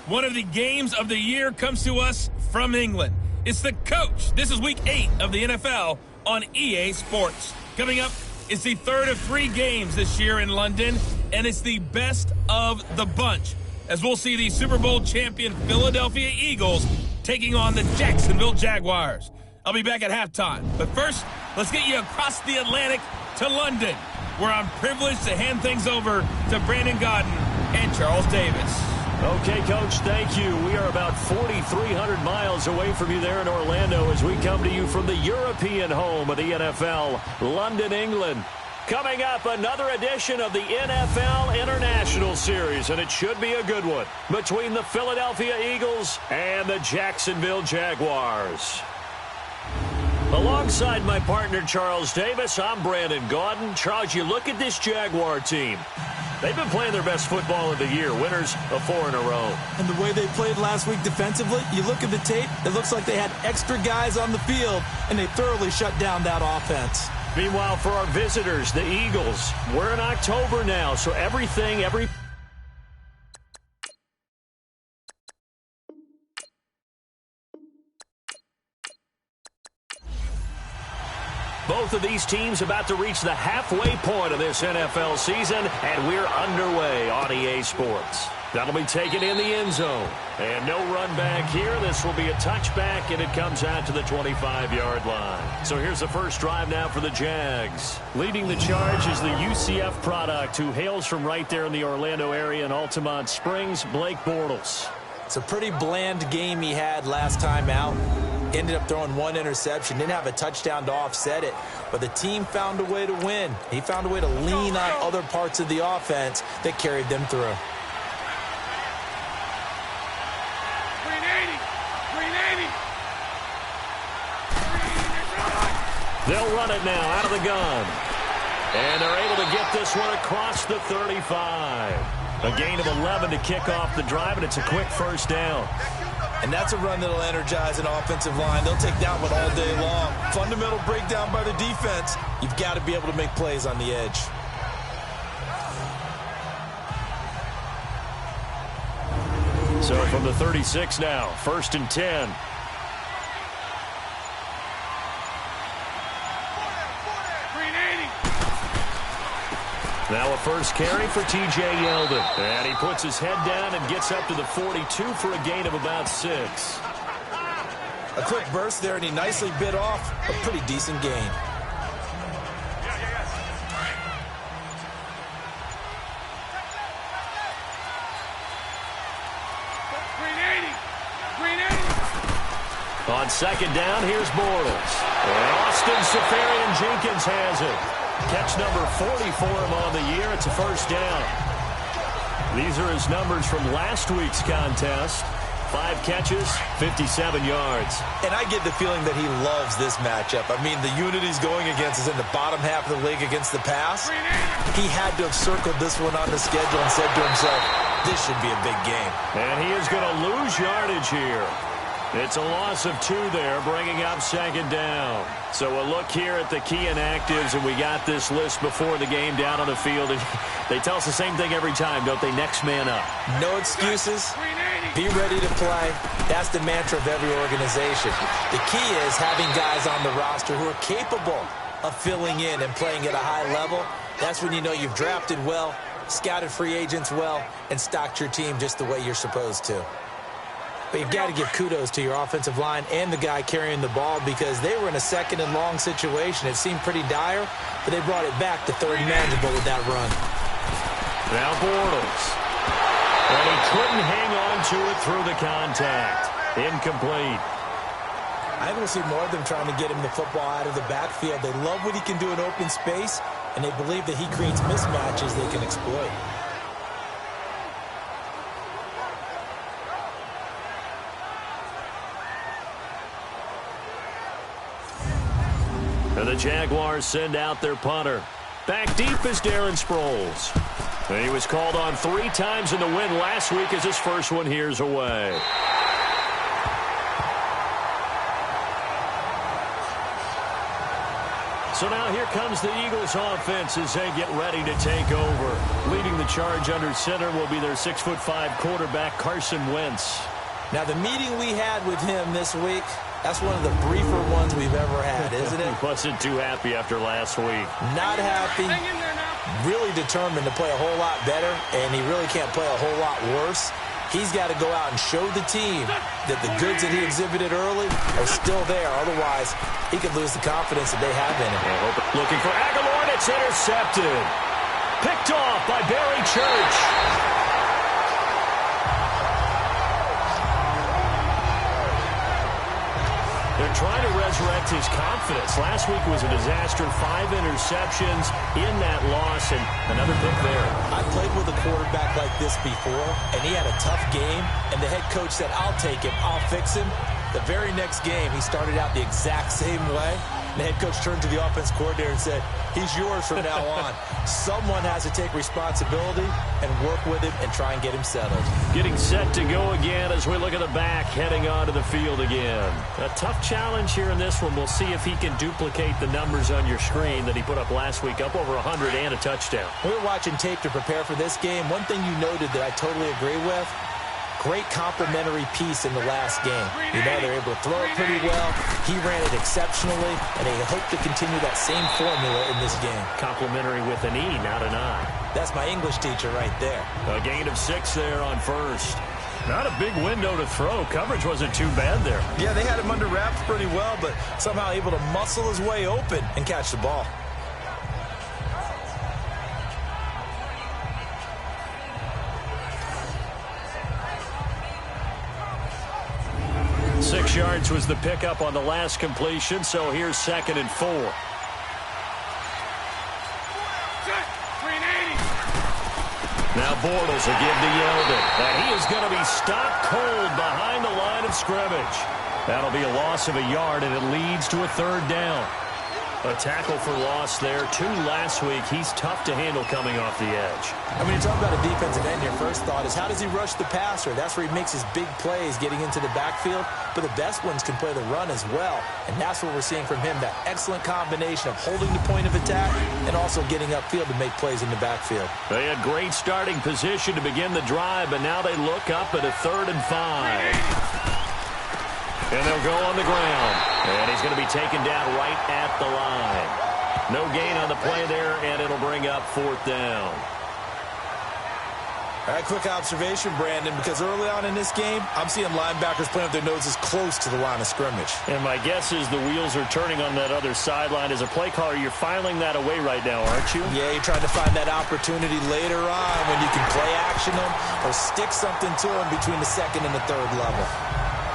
One of the games of the year comes to us from England. It's the coach. This is week 8 of the NFL on EA Sports. Coming up is the third of 3 games this year in London, and it's the best of the bunch, as we'll see the Super Bowl champion Philadelphia Eagles taking on the Jacksonville Jaguars. I'll be back at halftime. But first, let's get you across the Atlantic to London, where I'm privileged to hand things over to Brandon Godden and Charles Davis. Okay, Coach, thank you. We are about 4,300 miles away from you there in Orlando as we come to you from the European home of the NFL, London, England. Coming up, another edition of the NFL International Series, and it should be a good one, between the Philadelphia Eagles and the Jacksonville Jaguars. Alongside my partner, Charles Davis, I'm Brandon Gaudin. Charles, you look at this Jaguar team. They've been playing their best football of the year, winners of 4 in a row. And the way they played last week defensively, you look at the tape, it looks like they had extra guys on the field, and they thoroughly shut down that offense. Meanwhile, for our visitors, the Eagles, we're in October now, so both of these teams about to reach the halfway point of this NFL season, and we're underway on EA Sports. That'll be taken in the end zone. And no run back here. This will be a touchback, and it comes out to the 25-yard line. So here's the first drive now for the Jags. Leading the charge is the UCF product, who hails from right there in the Orlando area in Altamont Springs, Blake Bortles. It's a pretty bland game he had last time out. Ended up throwing 1 interception, didn't have a touchdown to offset it, but the team found a way to win. He found a way to lean on other parts of the offense that carried them through. 380. They'll run it now out of the gun. And they're able to get this one across the 35. A gain of 11 to kick off the drive, and it's a quick first down. And that's a run that'll energize an offensive line. They'll take that one all day long. Fundamental breakdown by the defense. You've got to be able to make plays on the edge. So from the 36 now, 1st and 10. Now a first carry for T.J. Yeldon. And he puts his head down and gets up to the 42 for a gain of about 6. A quick burst there, and he nicely bit off a pretty decent gain. On second down, here's Bortles. And Austin Seferian-Jenkins has it. Catch number 40 for him on the year. It's a first down. These are his numbers from last week's contest. 5 catches, 57 yards. And I get the feeling that he loves this matchup. I mean, the unit he's going against is in the bottom half of the league against the pass. He had to have circled this one on the schedule and said to himself, this should be a big game. And he is going to lose yardage here. It's a loss of 2 there, bringing up second down. So a look here at the key inactives, and we got this list before the game down on the field. And they tell us the same thing every time, don't they? Next man up. No excuses. Be ready to play. That's the mantra of every organization. The key is having guys on the roster who are capable of filling in and playing at a high level. That's when you know you've drafted well, scouted free agents well, and stocked your team just the way you're supposed to. But you've got to give kudos to your offensive line and the guy carrying the ball, because they were in a 2nd and long situation. It seemed pretty dire, but they brought it back to 3rd and manageable with that run. Now Bortles. And he couldn't hang on to it through the contact. Incomplete. I think we'll see more of them trying to get him the football out of the backfield. They love what he can do in open space, and they believe that he creates mismatches they can exploit. And the Jaguars send out their punter. Back deep is Darren Sproles. And he was called on 3 times in the win last week as his first one here's away. So now here comes the Eagles offense as they get ready to take over. Leading the charge under center will be their 6'5" quarterback, Carson Wentz. Now, the meeting we had with him this week, that's one of the briefer ones we've ever had, isn't it? He wasn't too happy after last week. Not happy. Really determined to play a whole lot better, and he really can't play a whole lot worse. He's got to go out and show the team that the goods that he exhibited early are still there. Otherwise, he could lose the confidence that they have in him. Looking for Aguilar, and it's intercepted. Picked off by Barry Church. They're trying to resurrect his confidence. Last week was a disaster. 5 interceptions in that loss, and another pick there. I played with a quarterback like this before, and he had a tough game, and the head coach said, I'll take him, I'll fix him. The very next game, he started out the exact same way. The head coach turned to the offense coordinator and said, he's yours from now on. Someone has to take responsibility and work with him and try and get him settled. Getting set to go again as we look at the back, heading onto the field again. A tough challenge here in this one. We'll see if he can duplicate the numbers on your screen that he put up last week, up over 100 and a touchdown. We were watching tape to prepare for this game. One thing you noted that I totally agree with, great complementary piece in the last game. You know, they're able to throw it pretty well. He ran it exceptionally, and they hope to continue that same formula in this game. Complementary with an E, not an I. That's my English teacher right there. A gain of 6 there on first. Not a big window to throw. Coverage wasn't too bad there. Yeah, they had him under wraps pretty well, but somehow able to muscle his way open and catch the ball. Six yards was the pickup on the last completion, so here's 2nd and 4. Now Bortles will give to Yeldon, and he is going to be stopped cold behind the line of scrimmage. That'll be a loss of a yard, and it leads to a 3rd down. A tackle for loss there. 2 last week. He's tough to handle coming off the edge. I mean, you talk about a defensive end, your first thought is how does he rush the passer? That's where he makes his big plays getting into the backfield. But the best ones can play the run as well. And that's what we're seeing from him, that excellent combination of holding the point of attack and also getting upfield to make plays in the backfield. They had great starting position to begin the drive, but now they look up at a 3rd and 5. And they'll go on the ground. And he's going to be taken down right at the line. No gain on the play there, and it'll bring up 4th down. All right, quick observation, Brandon, because early on in this game, I'm seeing linebackers playing with their noses close to the line of scrimmage. And my guess is the wheels are turning on that other sideline. As a play caller, you're filing that away right now, aren't you? Yeah, you're trying to find that opportunity later on when you can play action them or stick something to them between the 2nd and the 3rd level.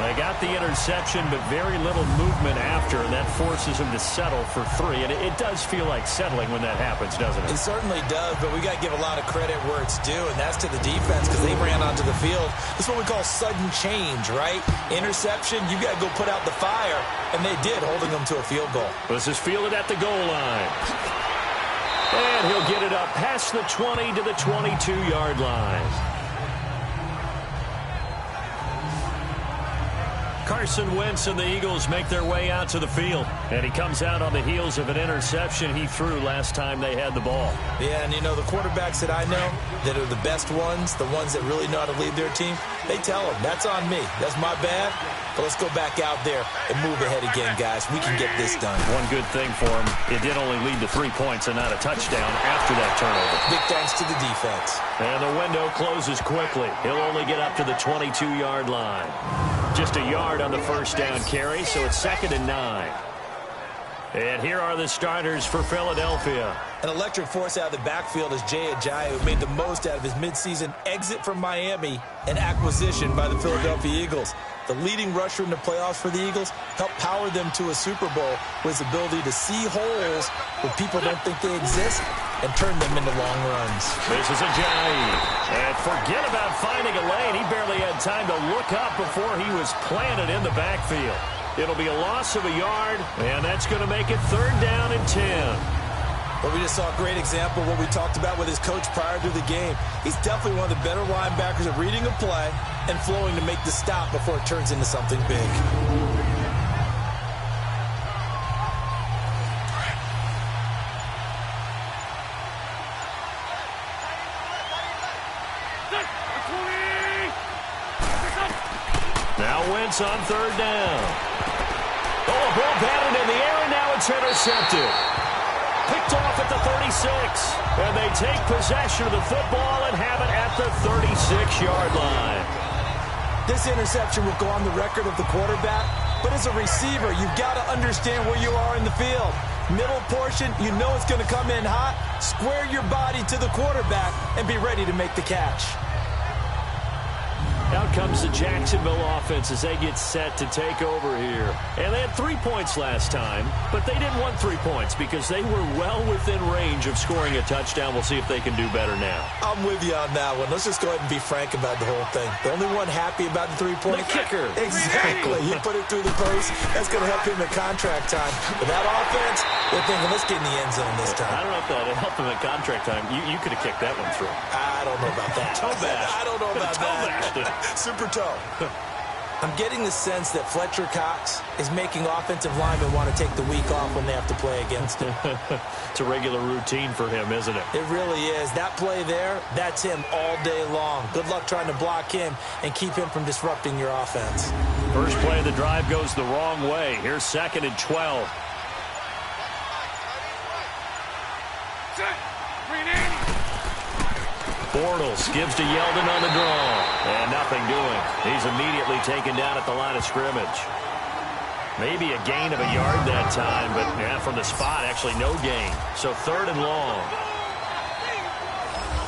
They got the interception, but very little movement after, and that forces him to settle for 3. And it does feel like settling when that happens, doesn't it? It certainly does, but we got to give a lot of credit where it's due, and that's to the defense because they ran onto the field. This is what we call sudden change, right? Interception, you got to go put out the fire, and they did, holding them to a field goal. This is fielded at the goal line. And he'll get it up past the 20 to the 22-yard line. Carson Wentz and the Eagles make their way out to the field. And he comes out on the heels of an interception he threw last time they had the ball. Yeah, and you know, the quarterbacks that I know that are the best ones, the ones that really know how to lead their team, they tell them, that's on me. That's my bad. But let's go back out there and move ahead again, guys. We can get this done. One good thing for him, it did only lead to 3 points and not a touchdown after that turnover. Big thanks to the defense. And the window closes quickly. He'll only get up to the 22-yard line. Just a yard on the first down carry, so it's 2nd and 9. And here are the starters for Philadelphia. An electric force out of the backfield is Jay Ajayi, who made the most out of his midseason exit from Miami and acquisition by the Philadelphia Eagles. The leading rusher in the playoffs for the Eagles helped power them to a Super Bowl with his ability to see holes where people don't think they exist and turn them into long runs. This is Ajayi. And forget about finding a lane. He barely had time to look up before he was planted in the backfield. It'll be a loss of a yard, and that's going to make it 3rd down and 10. Well, we just saw a great example of what we talked about with his coach prior to the game. He's definitely one of the better linebackers at reading a play and flowing to make the stop before it turns into something big. Wentz on third down. Oh, a ball batted in the air, and now it's intercepted. Picked off at the 36. And they take possession of the football and have it at the 36-yard line. This interception will go on the record of the quarterback, but as a receiver, you've got to understand where you are in the field. Middle portion, you know it's going to come in hot. Square your body to the quarterback and be ready to make the catch. Out comes the Jacksonville offense as they get set to take over here. And they had 3 points last time, but they didn't want 3 points because they were well within range of scoring a touchdown. We'll see if they can do better now. I'm with you on that one. Let's just go ahead and be frank about the whole thing. The only one happy about the 3-point kicker. Exactly. You put it through the post. That's going to help him at contract time. But that offense, they're thinking, let's get in the end zone this time. I don't know if that helped him at contract time. You could have kicked that one through. I don't know about that. Toe bash. I don't know about that. Super toe. I'm getting the sense that Fletcher Cox is making offensive linemen want to take the week off when they have to play against him. It's a regular routine for him, isn't it? It really is. That play there, that's him all day long. Good luck trying to block him and keep him from disrupting your offense. First play of the drive goes the wrong way. Here's 2nd and 12. Bortles gives to Yeldon on the draw. And nothing doing. He's immediately taken down at the line of scrimmage. Maybe a gain of a yard that time, but yeah, from the spot, actually no gain. So 3rd and long.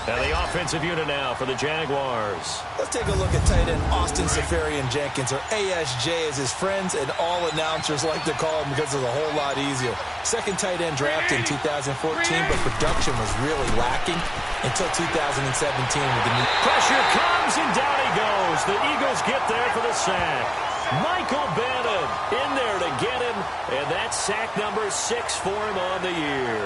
And the offensive unit now for the Jaguars. Let's take a look at tight end Austin Seferian-Jenkins, or ASJ as his friends and all announcers like to call him because it's a whole lot easier. Second tight end drafted in 2014, but production was really lacking until 2017 with the new... Pressure comes, and down he goes. The Eagles get there for the sack. Michael Bannon in there to get him, and that's sack number 6 for him on the year.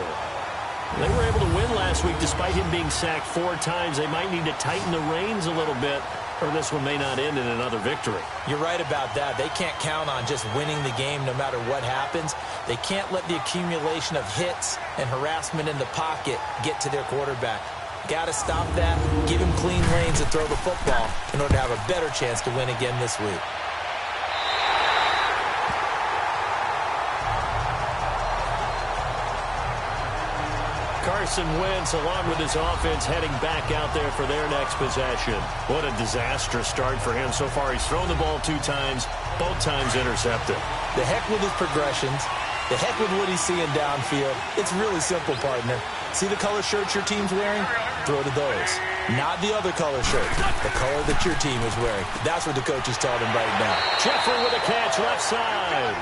They were able to win last week despite him being sacked 4 times. They might need to tighten the reins a little bit, or this one may not end in another victory. You're right about that. They can't count on just winning the game no matter what happens. They can't let the accumulation of hits and harassment in the pocket get to their quarterback. Got to stop that, give him clean lanes to throw the football in order to have a better chance to win again this week. Carson Wentz, along with his offense, heading back out there for their next possession. What a disastrous start for him. So far, he's thrown the ball 2 times, both times intercepted. The heck with his progressions. The heck with what he's seeing downfield. It's really simple, partner. See the color shirts your team's wearing? Throw to those. Not the other color shirts. The color that your team is wearing. That's what the coach is telling him right now. Jeffrey with a catch left side.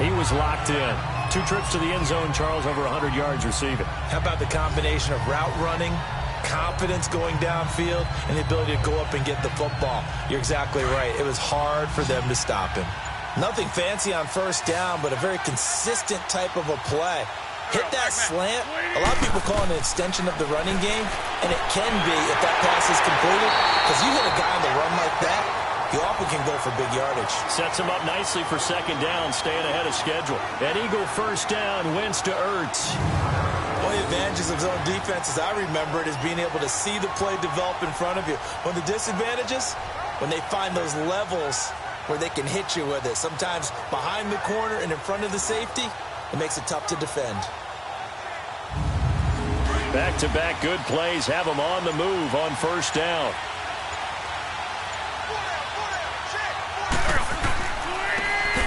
He was locked in. 2 trips to the end zone, Charles, over 100 yards receiving. How about the combination of route running, confidence going downfield, and the ability to go up and get the football? You're exactly right. It was hard for them to stop him. Nothing fancy on first down, but a very consistent type of a play. Hit that slant. A lot of people call it an extension of the running game, and it can be if that pass is completed, because you hit a guy on the run like that, he often can go for big yardage. Sets him up nicely for 2nd down, staying ahead of schedule. An Eagle first down, Wentz to Ertz. One of the advantages of zone defense, as I remember it, is being able to see the play develop in front of you. One of the disadvantages, when they find those levels where they can hit you with it, sometimes behind the corner and in front of the safety, it makes it tough to defend. Back-to-back good plays have him on the move on first down.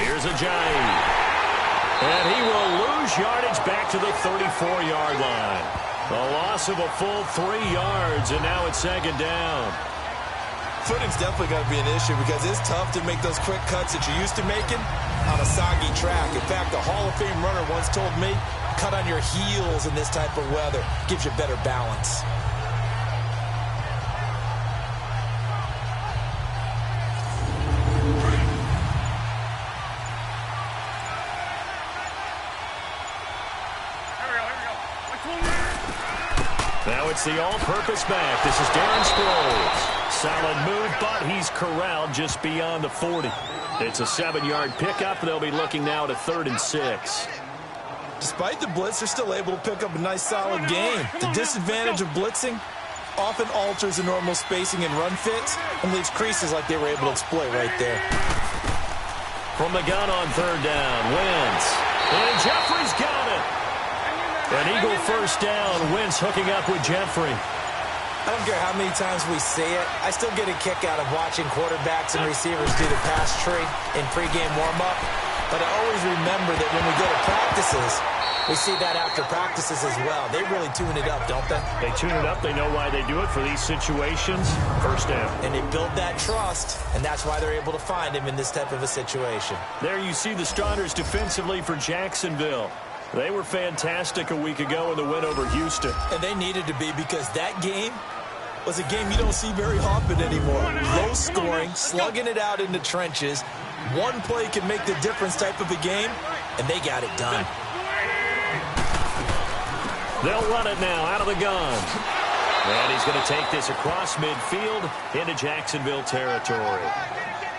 Here's Ajayi. And he will lose yardage back to the 34-yard line. A loss of a full 3 yards, and now it's 2nd down. Footing's definitely going to be an issue because it's tough to make those quick cuts that you're used to making on a soggy track. In fact, a Hall of Fame runner once told me, cut on your heels in this type of weather. Gives you better balance. Now it's the all-purpose back. This is Darren Sproles. Solid move, but he's corralled just beyond the 40. It's a 7-yard pickup. They'll be looking now to 3rd and 6. Despite the blitz, they're still able to pick up a nice solid gain. The disadvantage of blitzing, often alters the normal spacing and run fits and leaves creases like they were able to exploit right there. From the gun on third down, Wentz. And Jeffrey's got it. An Eagle first down. Wentz hooking up with Jeffrey. I don't care how many times we see it. I still get a kick out of watching quarterbacks and receivers do the pass tree in pregame warm-up. But I always remember that when we go to practices, we see that after practices as well. They really tune it up, don't they? They tune it up. They know why they do it for these situations. First down. And they build that trust, and that's why they're able to find him in this type of a situation. There you see the starters defensively for Jacksonville. They were fantastic a week ago in the win over Houston. And they needed to be, because that game was a game you don't see very often anymore. Low scoring, slugging it out in the trenches. One play can make the difference type of a game, and they got it done. They'll run it now out of the gun. And he's going to take this across midfield into Jacksonville territory.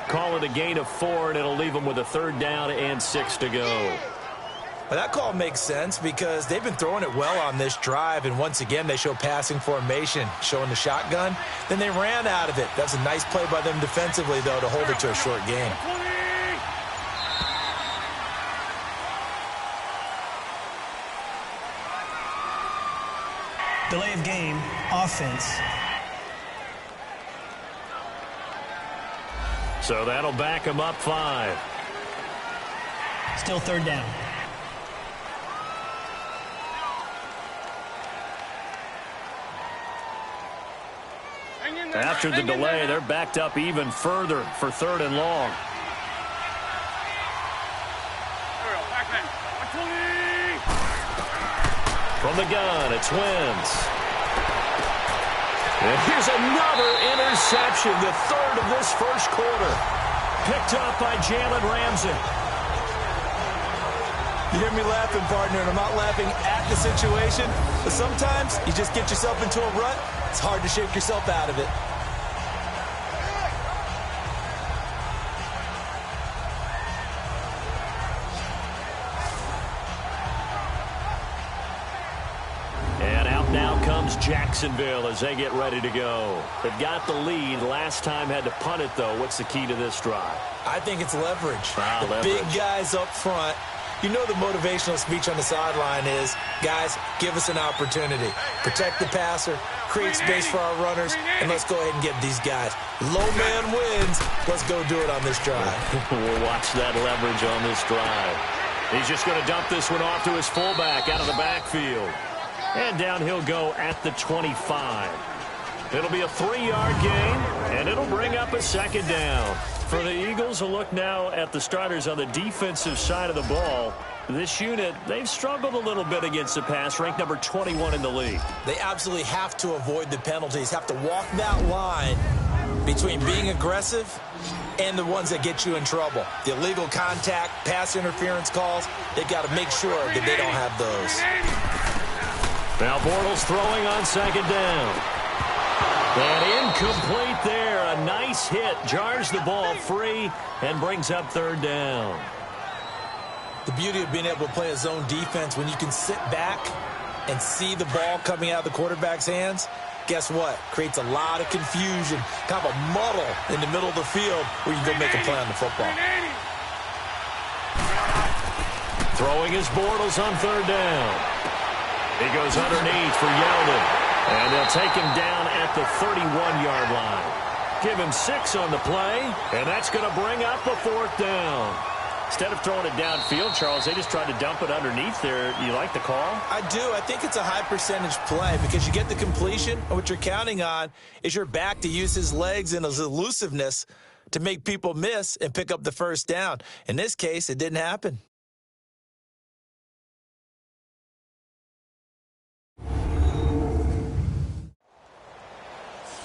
Call it a gain of 4, and it'll leave them with a third down and 6 to go. Well, that call makes sense because they've been throwing it well on this drive, and once again they show passing formation, showing the shotgun. Then they ran out of it. That's a nice play by them defensively, though, to hold it to a short game. Delay of game, offense. So that'll back him up 5. Still third down. After the delay, they're backed up even further for third and long. From the gun, it's Wentz. And here's another interception, the third of this first quarter. Picked up by Jalen Ramsey. You hear me laughing, partner, and I'm not laughing at the situation, but sometimes you just get yourself into a rut. It's hard to shake yourself out of it. And out now comes Jacksonville as they get ready to go. They've got the lead. Last time had to punt it, though. What's the key to this drive? I think it's leverage. Leverage. Big guys up front. You know the motivational speech on the sideline is, guys, give us an opportunity. Protect the passer, create space for our runners, and let's go ahead and get these guys. Low man wins. Let's go do it on this drive. We'll watch that leverage on this drive. He's just going to dump this one off to his fullback out of the backfield. And down he'll go at the 25. It'll be a 3-yard gain, and it'll bring up a second down. For the Eagles, a look now at the starters on the defensive side of the ball. This unit, they've struggled a little bit against the pass, ranked number 21 in the league. They absolutely have to avoid the penalties, have to walk that line between being aggressive and the ones that get you in trouble. The illegal contact, pass interference calls, they've got to make sure that they don't have those. Now Bortles throwing on second down. And incomplete there. A nice hit. Jars the ball free and brings up third down. The beauty of being able to play a zone defense, when you can sit back and see the ball coming out of the quarterback's hands, guess what? Creates a lot of confusion, kind of a muddle in the middle of the field where you can go make a play on the football. Throwing his Bortles on third down. He goes underneath for Yeldon. And they'll take him down at the 31-yard line. Give him 6 on the play, and that's going to bring up a fourth down. Instead of throwing it downfield, Charles, they just tried to dump it underneath there. You like the call? I do. I think it's a high percentage play because you get the completion, and what you're counting on is your back to use his legs and his elusiveness to make people miss and pick up the first down. In this case, it didn't happen.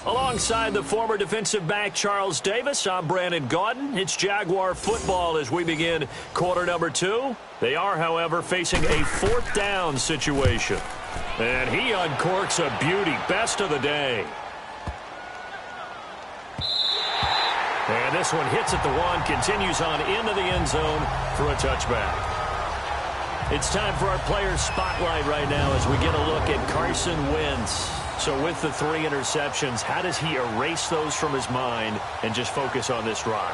Alongside the former defensive back Charles Davis, I'm Brandon Gaudin. It's Jaguar football as we begin quarter number 2. They are, however, facing a fourth down situation. And he uncorks a beauty, best of the day. And this one hits at the 1, continues on into the end zone for a touchback. It's time for our player spotlight right now as we get a look at Carson Wentz. So with the 3 interceptions, how does he erase those from his mind and just focus on this drive?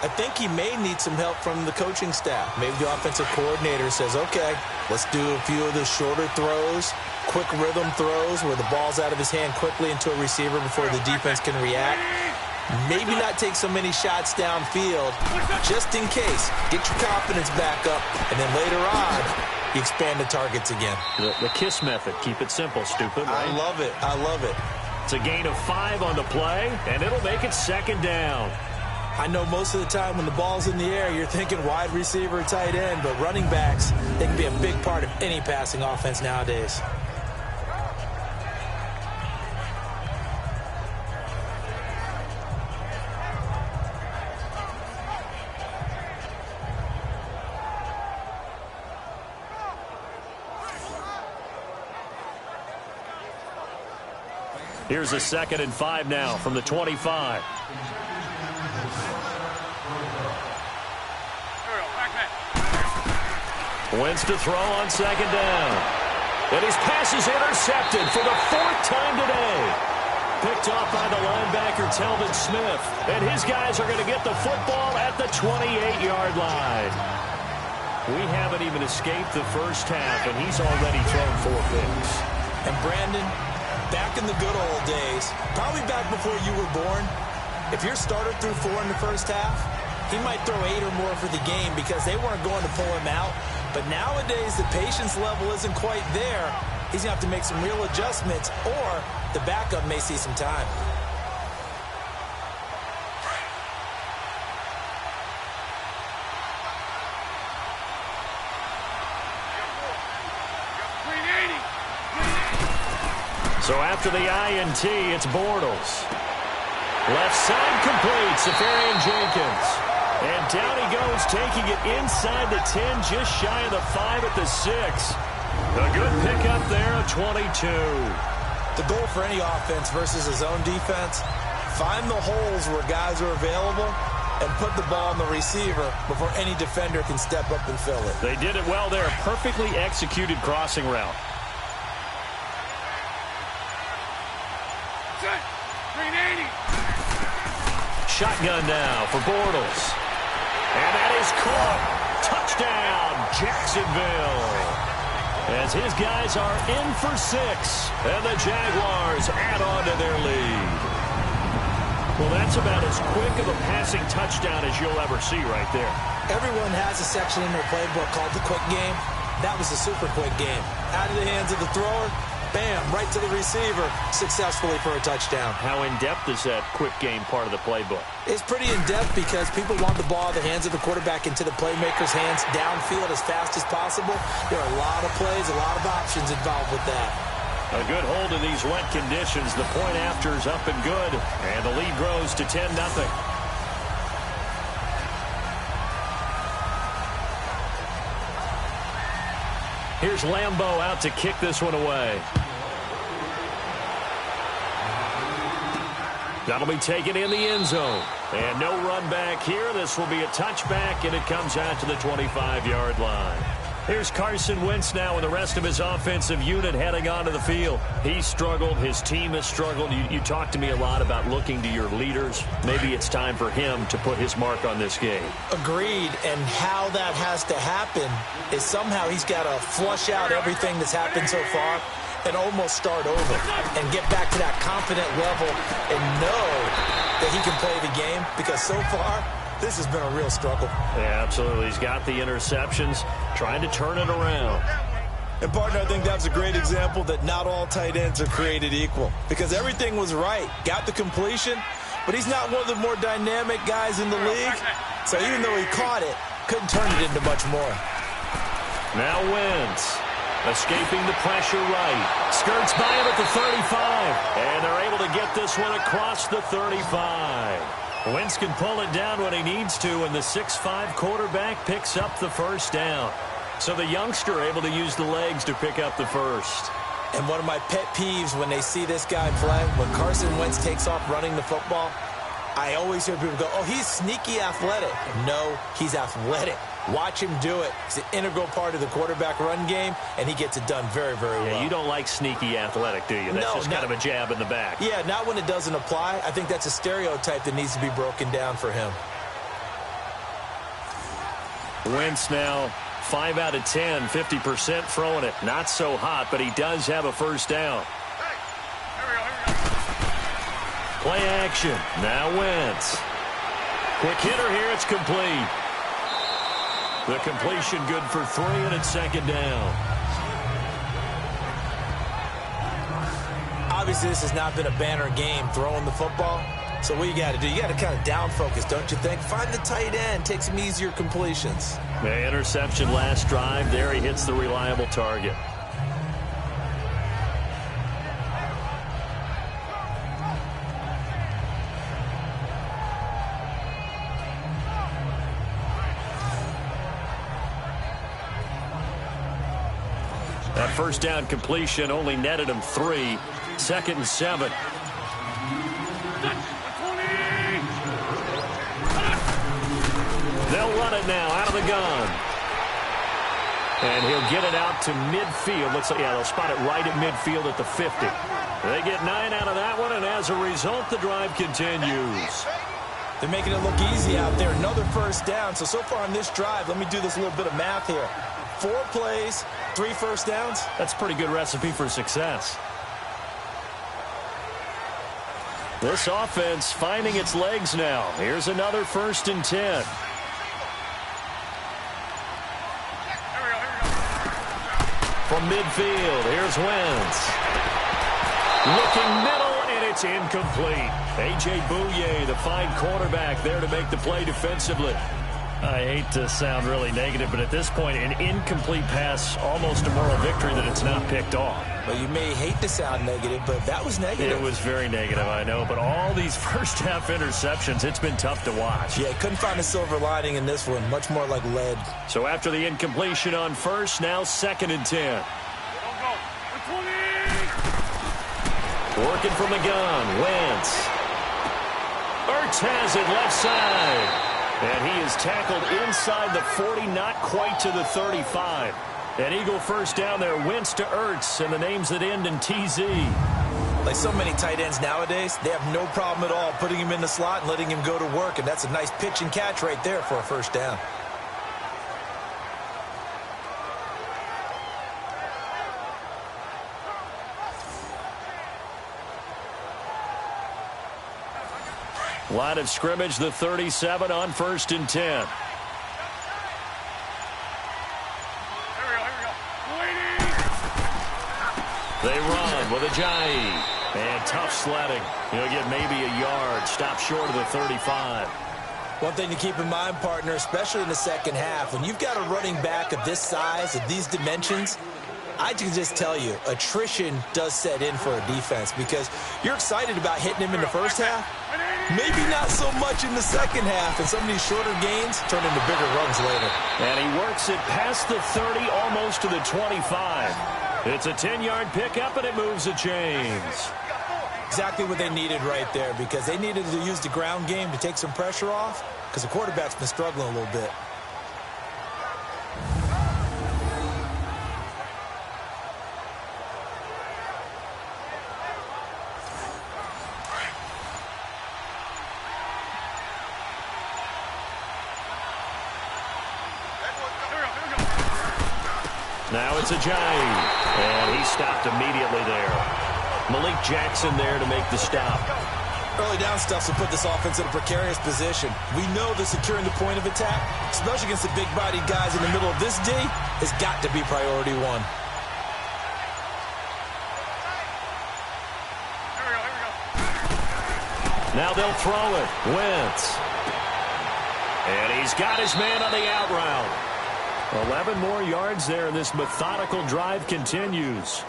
I think he may need some help from the coaching staff. Maybe the offensive coordinator says, okay, let's do a few of the shorter throws, quick rhythm throws where the ball's out of his hand quickly into a receiver before the defense can react. Maybe not take so many shots downfield just in case. Get your confidence back up, and then later on, you expand the targets again. The KISS method. Keep it simple, stupid. Right? I love it. I love it. It's a gain of 5 on the play, and it'll make it 2nd down. I know most of the time when the ball's in the air, you're thinking wide receiver, tight end, but running backs, they can be a big part of any passing offense nowadays. Here's a 2nd and 5 now from the 25. Wentz to throw on 2nd down. And his pass is intercepted for the 4th time today. Picked off by the linebacker, Telvin Smith. And his guys are going to get the football at the 28-yard line. We haven't even escaped the first half, and he's already thrown 4 picks. And Brandon, back in the good old days, probably back before you were born, if your starter threw 4 in the first half, he might throw 8 or more for the game because they weren't going to pull him out. But nowadays, the patience level isn't quite there. He's going to have to make some real adjustments, or the backup may see some time. So after the INT, it's Bortles. Left side complete, Safarian-Jenkins. And down he goes, taking it inside the 10, just shy of the 5 at the 6. A good pickup there, a 22. The goal for any offense versus his own defense, find the holes where guys are available and put the ball on the receiver before any defender can step up and fill it. They did it well there. Perfectly executed crossing route. Shotgun now for Bortles. And that is caught. Touchdown, Jacksonville. As his guys are in for 6. And the Jaguars add on to their lead. Well, that's about as quick of a passing touchdown as you'll ever see right there. Everyone has a section in their playbook called the quick game. That was a super quick game. Out of the hands of the thrower, bam, right to the receiver, successfully for a touchdown. How in-depth is that quick game part of the playbook? It's pretty in-depth because people want the ball out of the hands of the quarterback into the playmaker's hands downfield as fast as possible. There are a lot of plays, a lot of options involved with that. A good hold of these wet conditions. The point after is up and good, and the lead grows to 10-0. Here's Lambeau out to kick this one away. That'll be taken in the end zone. And no run back here. This will be a touchback, and it comes out to the 25-yard line. Here's Carson Wentz now with the rest of his offensive unit heading onto the field. He's struggled. His team has struggled. You talk to me a lot about looking to your leaders. Maybe it's time for him to put his mark on this game. Agreed. And how that has to happen is somehow he's got to flush out everything that's happened so far and almost start over and get back to that confident level and know that he can play the game, because so far this has been a real struggle. Yeah, absolutely. He's got the interceptions, trying to turn it around. And, partner, I think that was a great example that not all tight ends are created equal, because everything was right. Got the completion, but he's not one of the more dynamic guys in the league. So even though he caught it, couldn't turn it into much more. Now Wentz, escaping the pressure right. Skirts by him at the 35. And they're able to get this one across the 35. Wentz can pull it down when he needs to, and the 6'5" quarterback picks up the first down. So the youngster able to use the legs to pick up the first. And one of my pet peeves when they see this guy play, when Carson Wentz takes off running the football, I always hear people go, oh, he's sneaky athletic. No, he's athletic. Watch him do it. It's an integral part of the quarterback run game, and he gets it done very, very well. Yeah, you don't like sneaky athletic, do you? That's just kind of a jab in the back. Yeah, not when it doesn't apply. I think that's a stereotype that needs to be broken down for him. Wentz now 5 out of 10, 50% throwing it. Not so hot, but he does have a first down. Play action. Now Wentz. Quick hitter here. It's complete. The completion good for 3, and it's second down. Obviously, this has not been a banner game throwing the football. So what you got to do, you got to kind of down focus, don't you think? Find the tight end. Take some easier completions. The interception last drive. There he hits the reliable target. That first down completion only netted him 3. 2nd and 7. They'll run it now out of the gun. And he'll get it out to midfield. Looks like, yeah, they'll spot it right at midfield at the 50. They get 9 out of that one, and as a result, the drive continues. They're making it look easy out there. Another first down. So far on this drive, let me do this little bit of math here. 4 plays, 3 first downs. That's a pretty good recipe for success. This offense finding its legs now. Here's another 1st and 10. From midfield, here's Wentz. Looking middle, and it's incomplete. A.J. Bouye, the fine quarterback, there to make the play defensively. I hate to sound really negative, but at this point, an incomplete pass, almost a moral victory that it's not picked off. Well, you may hate to sound negative, but that was negative. It was very negative, I know, but all these first-half interceptions, it's been tough to watch. Yeah, couldn't find a silver lining in this one. Much more like lead. So after the incompletion on first, now 2nd and 10. Working from the gun, Wentz. Ertz has it left side. And he is tackled inside the 40, not quite to the 35. An Eagle first down there, Wentz to Ertz, and the names that end in TZ. Like so many tight ends nowadays, they have no problem at all putting him in the slot and letting him go to work, and that's a nice pitch and catch right there for a first down. Line of scrimmage, the 37 on 1st and 10. They run with Ajayi. And tough sledding. He'll get maybe a yard. Stop short of the 35. One thing to keep in mind, partner, especially in the second half, when you've got a running back of this size, of these dimensions, I can just tell you, attrition does set in for a defense because you're excited about hitting him in the first half. Maybe not so much in the second half, and some of these shorter gains turn into bigger runs later. And he works it past the 30, almost to the 25. It's a 10-yard pickup, and it moves the chains. Exactly what they needed right there, because they needed to use the ground game to take some pressure off, because the quarterback's been struggling a little bit. Now it's Ajayi, and he stopped immediately there. Malik Jackson there to make the stop. Early down stuff will put this offense in a precarious position. We know that securing the point of attack, especially against the big-bodied guys in the middle of this D, has got to be priority one. Now they'll throw it. Wentz. And he's got his man on the out route. 11 more yards there, and this methodical drive continues.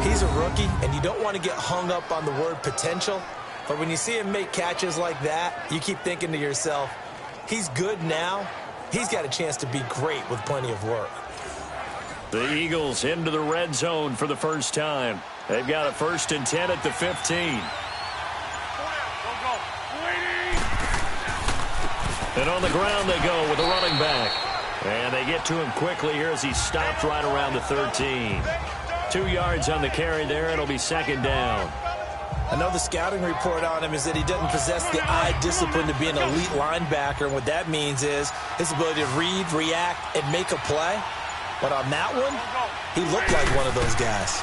He's a rookie, and you don't want to get hung up on the word potential. But when you see him make catches like that, you keep thinking to yourself, he's good now. He's got a chance to be great with plenty of work. The Eagles into the red zone for the first time. They've got a 1st and 10 at the 15. And on the ground they go with the running back. And they get to him quickly here as he stopped right around the 13. 2 yards on the carry there. It'll be second down. I know the scouting report on him is that he doesn't possess the eye discipline to be an elite linebacker. And what that means is his ability to read, react, and make a play. But on that one, he looked like one of those guys.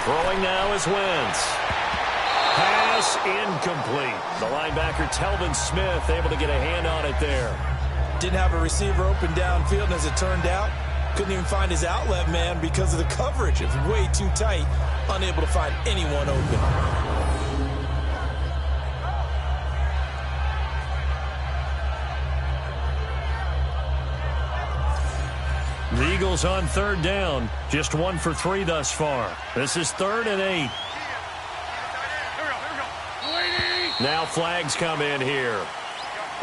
Throwing now is Wentz. Pass incomplete. The linebacker, Telvin Smith, able to get a hand on it there. Didn't have a receiver open downfield, and as it turned out, couldn't even find his outlet man because of the coverage. It was way too tight, unable to find anyone open. The Eagles on third down. Just 1 for 3 thus far. This is 3rd and 8. Now flags come in here.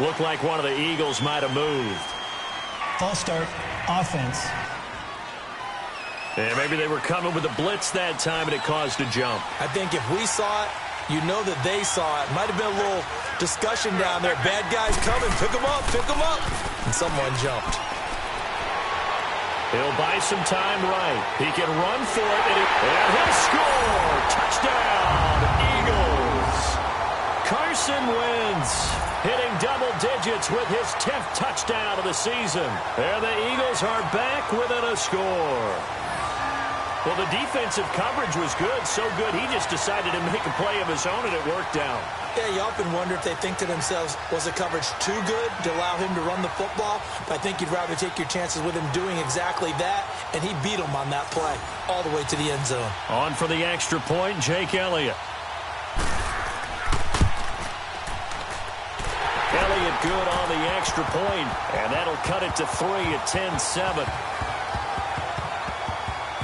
Looked like one of the Eagles might have moved. False start, offense. And maybe they were coming with a blitz that time and it caused a jump. I think if we saw it, you know that they saw it. Might have been a little discussion down there. Bad guys coming. Pick them up. Pick them up. And someone jumped. He'll buy some time right. He can run for it, and he'll score. Touchdown, Eagles. Carson Wentz hitting double digits with his 10th touchdown of the season. And the Eagles are back within a score. Well, the defensive coverage was good, so good he just decided to make a play of his own, and it worked out. Yeah, you often wonder if they think to themselves, was the coverage too good to allow him to run the football? But I think you'd rather take your chances with him doing exactly that, and he beat him on that play all the way to the end zone. On for the extra point, Jake Elliott. Elliott good on the extra point, and that'll cut it to 3 at 10-7.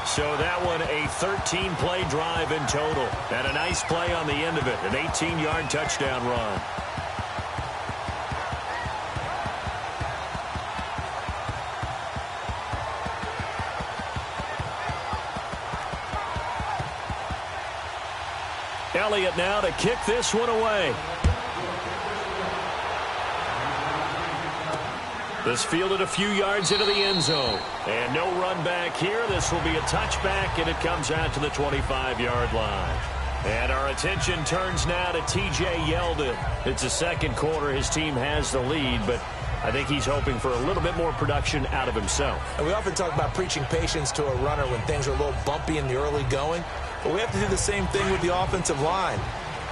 So that one a 13-play drive in total. And a nice play on the end of it, an 18-yard touchdown run. Elliott now to kick this one away. This fielded a few yards into the end zone. And no run back here. This will be a touchback, and it comes out to the 25-yard line. And our attention turns now to T.J. Yeldon. It's the second quarter. His team has the lead, but I think he's hoping for a little bit more production out of himself. And we often talk about preaching patience to a runner when things are a little bumpy in the early going. But we have to do the same thing with the offensive line.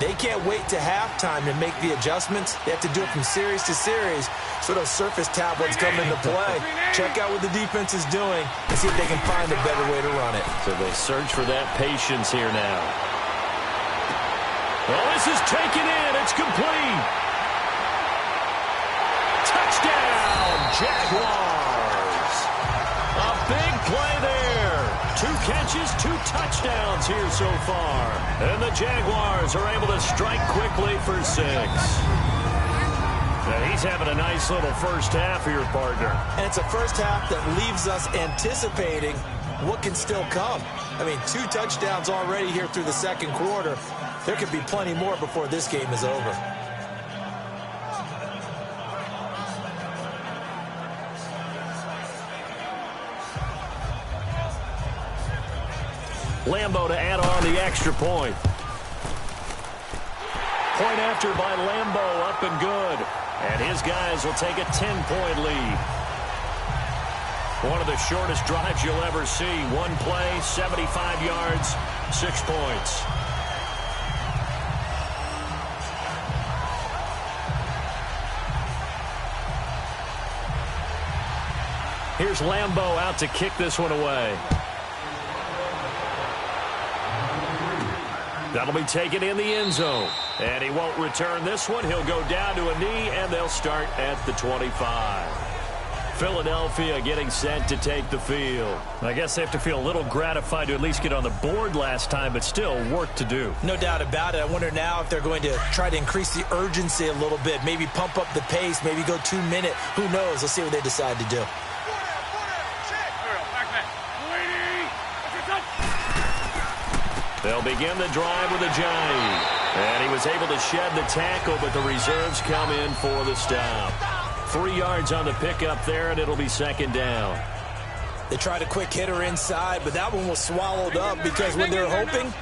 They can't wait to halftime to make the adjustments. They have to do it from series to series so those surface tablets come into play. Check out what the defense is doing and see if they can find a better way to run it. So they search for that patience here now. Well, this is taken in. It's complete. Touchdown, Jaguars. A big play there. 2 catches, 2 touchdowns here so far. And the Jaguars are able to strike quickly for 6. Now he's having a nice little first half here, partner. And it's a first half that leaves us anticipating what can still come. I mean, 2 touchdowns already here through the second quarter. There could be plenty more before this game is over. Lambo to add on the extra point. Point after by Lambo, up and good. And his guys will take a 10-point lead. One of the shortest drives you'll ever see. 1 play, 75 yards, 6 points. Here's Lambo out to kick this one away. That'll be taken in the end zone. And he won't return this one. He'll go down to a knee, and they'll start at the 25. Philadelphia getting set to take the field. I guess they have to feel a little gratified to at least get on the board last time, but still work to do. No doubt about it. I wonder now if they're going to try to increase the urgency a little bit, maybe pump up the pace, maybe go 2-minute. Who knows? Let's see what they decide to do. They'll begin the drive with a Johnny. And he was able to shed the tackle, but the reserves come in for the stop. 3 yards on the pickup there, and it'll be second down. They tried a quick hitter inside, but that one was swallowed up because when they're hoping,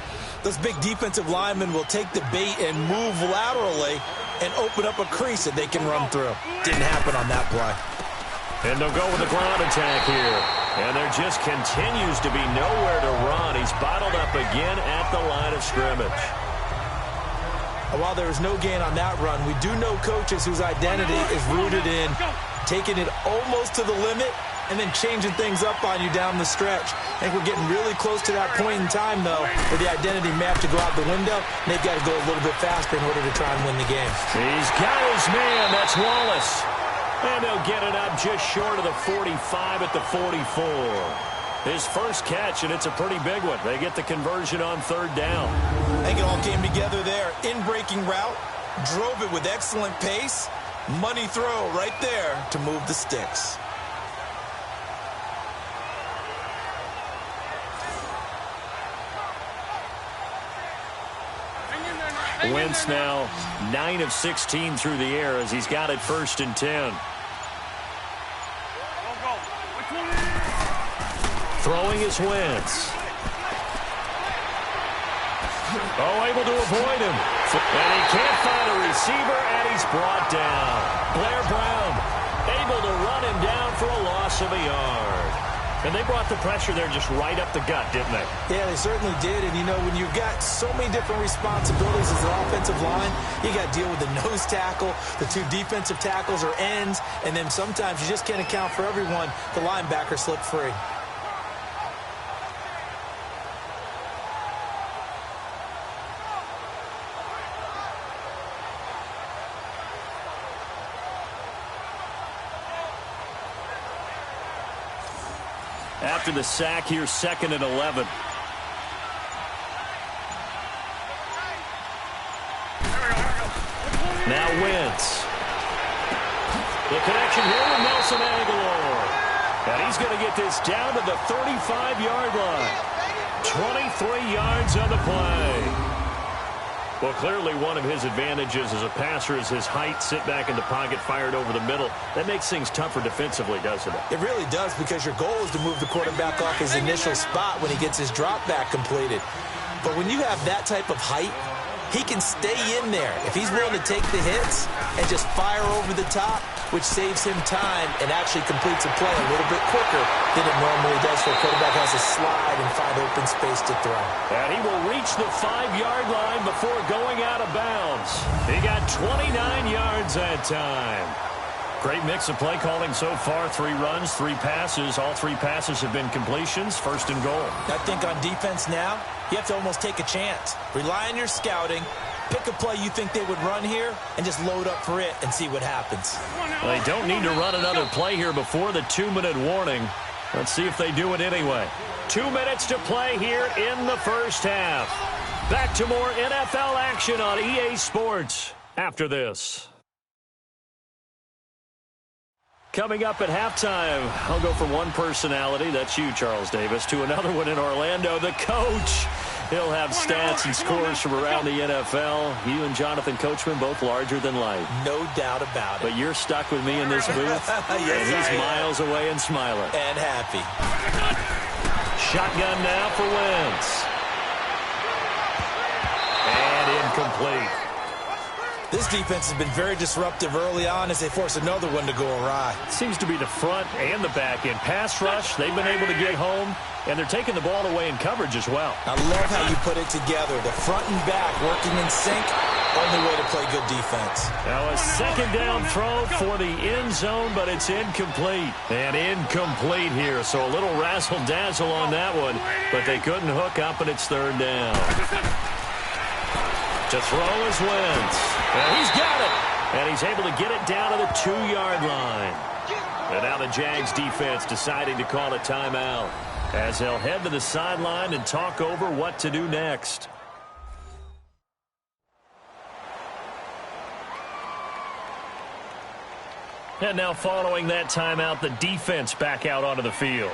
those big defensive linemen will take the bait and move laterally and open up a crease that they can run through. Didn't happen on that play. And they'll go with the ground attack here. And there just continues to be nowhere to run. He's bottled up again at the line of scrimmage. While there was no gain on that run, we do know coaches whose identity is rooted in taking it almost to the limit and then changing things up on you down the stretch. I think we're getting really close to that point in time, though, where the identity may have to go out the window, and they've got to go a little bit faster in order to try and win the game. He's got his man. That's Wallace. And they'll get it up just short of the 45 at the 44. His first catch, and it's a pretty big one. They get the conversion on third down. I think it all came together there. In-breaking route, drove it with excellent pace. Money throw right there to move the sticks. Wentz now 9 of 16 through the air as he's got it 1st and 10. Throwing is Wentz. Oh, able to avoid him. And he can't find a receiver, and he's brought down. Blair Brown able to run him down for a loss of a yard. And they brought the pressure there just right up the gut, didn't they? Yeah, they certainly did. And, you know, when you've got so many different responsibilities as an offensive line, you got to deal with the nose tackle, the 2 defensive tackles or ends, and then sometimes you just can't account for everyone. The linebacker slipped free. After the sack here, 2nd and 11. Now Wentz. The connection here with Nelson Aguilar. And he's going to get this down to the 35-yard line. 23 yards on the play. Well, clearly one of his advantages as a passer is his height. Sit back in the pocket, fired over the middle. That makes things tougher defensively, doesn't it? It really does, because your goal is to move the quarterback off his initial spot when he gets his drop back completed. But when you have that type of height, he can stay in there if he's willing to take the hits and just fire over the top, which saves him time and actually completes a play a little bit quicker than it normally does, so the quarterback has to slide and find open space to throw. And he will reach the 5-yard line before going out of bounds. He got 29 yards that time. Great mix of play calling so far. 3 runs, 3 passes. All 3 passes have been completions. 1st and goal. I think on defense now, you have to almost take a chance. Rely on your scouting. Pick a play you think they would run here and just load up for it and see what happens. Well, they don't need to run another play here before the 2-minute warning. Let's see if they do it anyway. 2 minutes to play here in the first half. Back to more NFL action on EA Sports after this. Coming up at halftime, I'll go from one personality, that's you, Charles Davis, to another one in Orlando, the coach. He'll have stats and scores from around the NFL. You and Jonathan Coachman, both larger than life. No doubt about it. But you're stuck with me in this booth, yes, and he's miles away and smiling. And happy. Shotgun now for Wentz. And incomplete. This defense has been very disruptive early on as they force another one to go awry. Seems to be the front and the back end. Pass rush, they've been able to get home, and they're taking the ball away in coverage as well. I love how you put it together. The front and back working in sync, only way to play good defense. Now a 2nd down throw for the end zone, but it's incomplete. And incomplete here, so a little razzle-dazzle on that one, but they couldn't hook up, and it's 3rd down. To throw is Wentz. And he's got it. And he's able to get it down to the 2-yard line. And now the Jags defense deciding to call a timeout as they'll head to the sideline and talk over what to do next. And now following that timeout, the defense back out onto the field.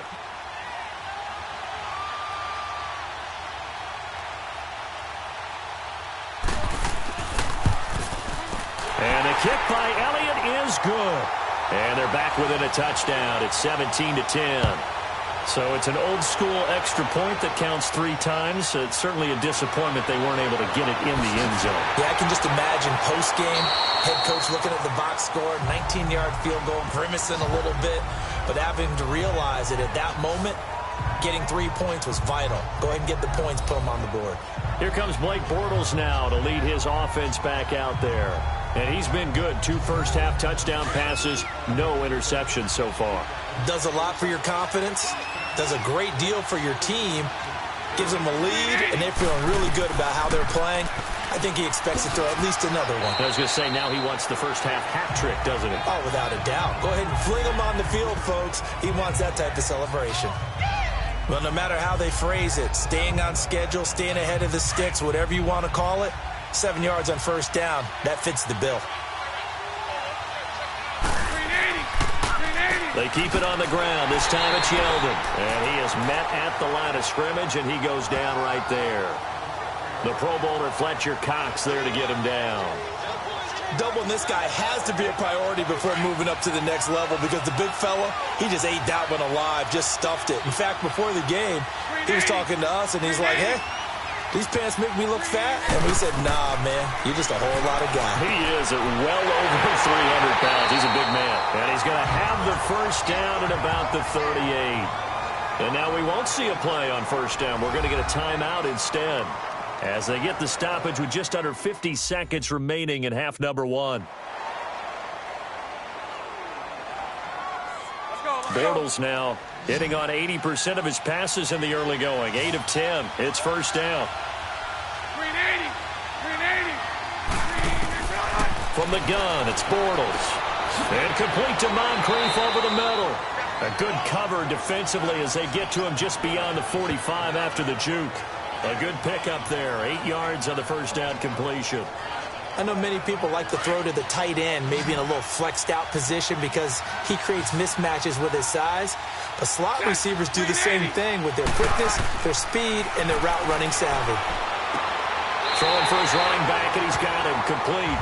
kick by Elliott is good. And they're back within a touchdown. It's 17-10. So it's an old-school extra point that counts 3 times. So it's certainly a disappointment they weren't able to get it in the end zone. Yeah, I can just imagine post-game, head coach looking at the box score, 19-yard field goal, grimacing a little bit, but having to realize that at that moment, getting 3 points was vital. Go ahead and get the points, put them on the board. Here comes Blake Bortles now to lead his offense back out there. And he's been good. 2 first-half touchdown passes, no interceptions so far. Does a lot for your confidence, does a great deal for your team, gives them a lead, and they're feeling really good about how they're playing. I think he expects to throw at least another one. I was going to say, now he wants the first-half hat trick, doesn't he? Oh, without a doubt. Go ahead and fling him on the field, folks. He wants that type of celebration. Well, no matter how they phrase it, staying on schedule, staying ahead of the sticks, whatever you want to call it, 7 yards on first down, that fits the bill. They keep it on the ground. This time it's Yeldon. And he is met at the line of scrimmage, and he goes down right there. The Pro Bowler Fletcher Cox there to get him down. Doubling this guy has to be a priority before moving up to the next level because the big fella, he just ate that one alive, just stuffed it. In fact, before the game, he was talking to us, and he's like, hey, these pants make me look fat? And we said, nah, man, you're just a whole lot of guy. He is at well over 300 pounds. He's a big man. And he's going to have the first down at about the 38. And now we won't see a play on first down. We're going to get a timeout instead, as they get the stoppage with just under 50 seconds remaining in half number 1. Bortles now hitting on 80% of his passes in the early going. 8 of 10. It's first down. From the gun, it's Bortles. And complete to Moncrief over the middle. A good cover defensively as they get to him just beyond the 45 after the juke. A good pickup there. 8 yards on the first down completion. I know many people like to throw to the tight end, maybe in a little flexed out position because he creates mismatches with his size. But slot receivers do the same thing with their quickness, their speed, and their route running savvy. Throwing for his running back, and he's got him complete.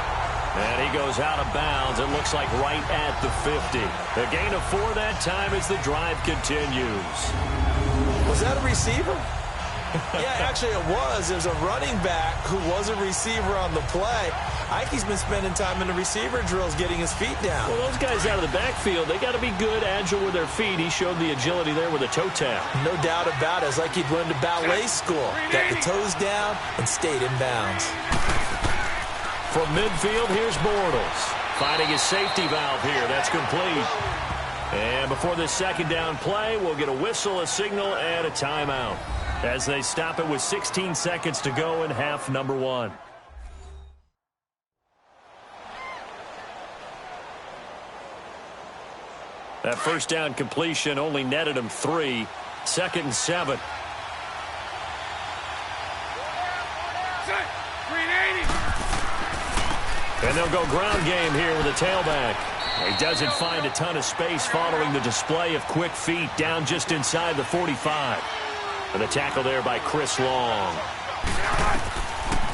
And he goes out of bounds. It looks like right at the 50. A gain of 4 that time as the drive continues. Was that a receiver? Yeah, actually it was. There's a running back who was a receiver on the play. Ike's been spending time in the receiver drills getting his feet down. Well, those guys out of the backfield, they got to be good, agile with their feet. He showed the agility there with a toe tap. No doubt about it. It's like he'd learned to ballet school. Got the toes down and stayed in bounds. From midfield, here's Bortles. Finding his safety valve here. That's complete. And before this second down play, we'll get a whistle, a signal, and a timeout, as they stop it with 16 seconds to go in half number 1. That first down completion only netted him 3. 2nd and 7. And they'll go ground game here with a tailback. He doesn't find a ton of space following the display of quick feet down just inside the 45. And the tackle there by Chris Long.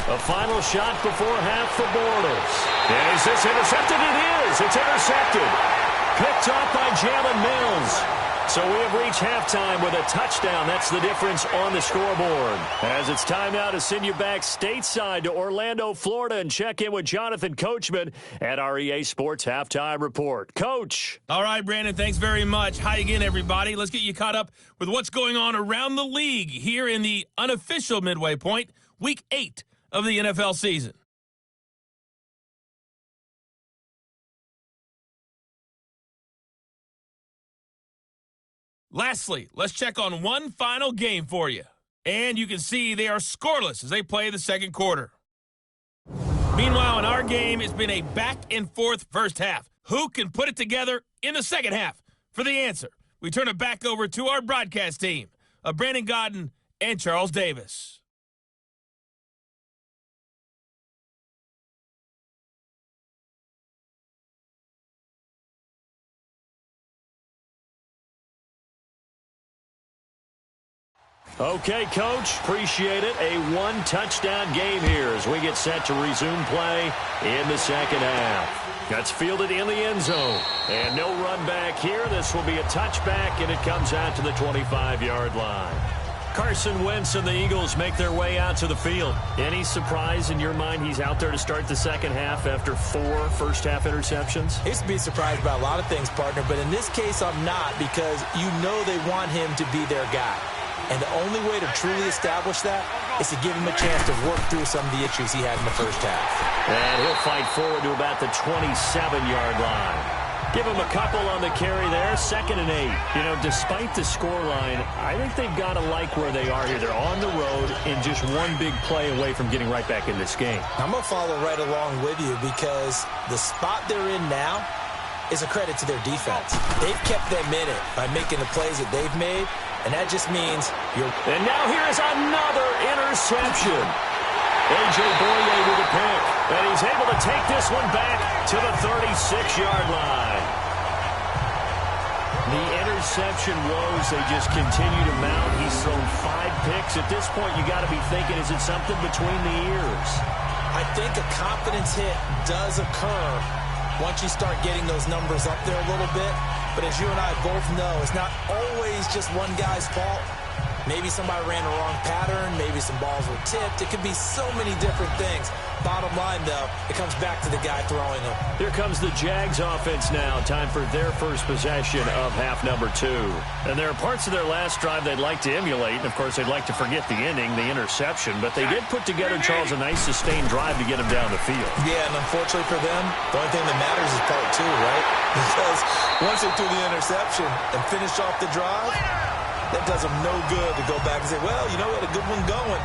A final shot before half for Bortles. And is this intercepted? It is. It's intercepted. Picked off by Jalen Mills. So we have reached halftime with a touchdown. That's the difference on the scoreboard. As it's time now to send you back stateside to Orlando, Florida, and check in with Jonathan Coachman at our EA Sports Halftime Report. Coach. All right, Brandon, thanks very much. Hi again, everybody. Let's get you caught up with what's going on around the league here in the unofficial midway point, Week 8 of the NFL season. Lastly, let's check on one final game for you. And you can see they are scoreless as they play the second quarter. Meanwhile, in our game, it's been a back-and-forth first half. Who can put it together in the second half? For the answer, we turn it back over to our broadcast team of Brandon Godden and Charles Davis. Okay, Coach, appreciate it. A one-touchdown game here as we get set to resume play in the second half. That's fielded in the end zone. And no run back here. This will be a touchback, and it comes out to the 25-yard line. Carson Wentz and the Eagles make their way out to the field. Any surprise in your mind he's out there to start the second half after 4 first-half interceptions? I used to be surprised by a lot of things, partner, but in this case I'm not, because you know they want him to be their guy. And the only way to truly establish that is to give him a chance to work through some of the issues he had in the first half. And he'll fight forward to about the 27-yard line. Give him a couple on the carry there, 2nd and 8. You know, despite the scoreline, I think they've got to like where they are here. They're on the road and just one big play away from getting right back in this game. I'm going to follow right along with you, because the spot they're in now is a credit to their defense. They've kept them in it by making the plays that they've made, and that just means you're... And now here's another interception. A.J. Boye with a pick, and he's able to take this one back to the 36-yard line. The interception woes, they just continue to mount. He's thrown 5 picks. At this point, you got to be thinking, is it something between the ears? I think a confidence hit does occur once you start getting those numbers up there a little bit. But as you and I both know, it's not always just one guy's fault. Maybe somebody ran the wrong pattern. Maybe some balls were tipped. It could be so many different things. Bottom line, though, it comes back to the guy throwing them. Here comes the Jags offense now. Time for their first possession of half number 2. And there are parts of their last drive they'd like to emulate. And, of course, they'd like to forget the inning, the interception. But they did put together, Charles, a nice sustained drive to get them down the field. Yeah, and unfortunately for them, the only thing that matters is part 2, right? Because once they threw the interception and finished off the drive, that does them no good to go back and say, well, you know, we had a good one going.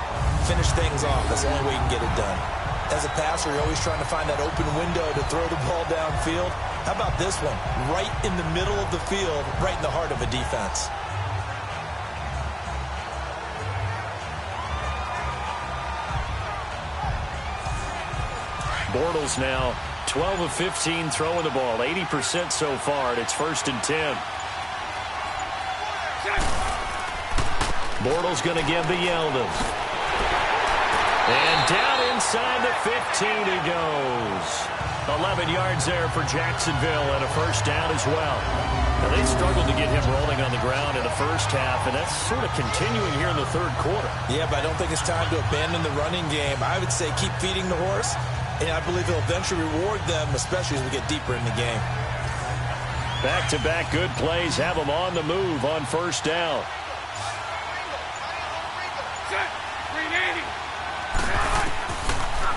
Finish things off. That's the only way you can get it done. As a passer, you're always trying to find that open window to throw the ball downfield. How about this one? Right in the middle of the field, right in the heart of a defense. Bortles now 12 of 15 throwing the ball, 80% so far, and it's 1st and 10. Bortles going to give to Yeldon. And down inside the 15 he goes. 11 yards there for Jacksonville and a first down as well. Now they struggled to get him rolling on the ground in the first half, and that's sort of continuing here in the third quarter. Yeah, but I don't think it's time to abandon the running game. I would say keep feeding the horse, and I believe he'll eventually reward them, especially as we get deeper in the game. Back-to-back good plays have them on the move on first down.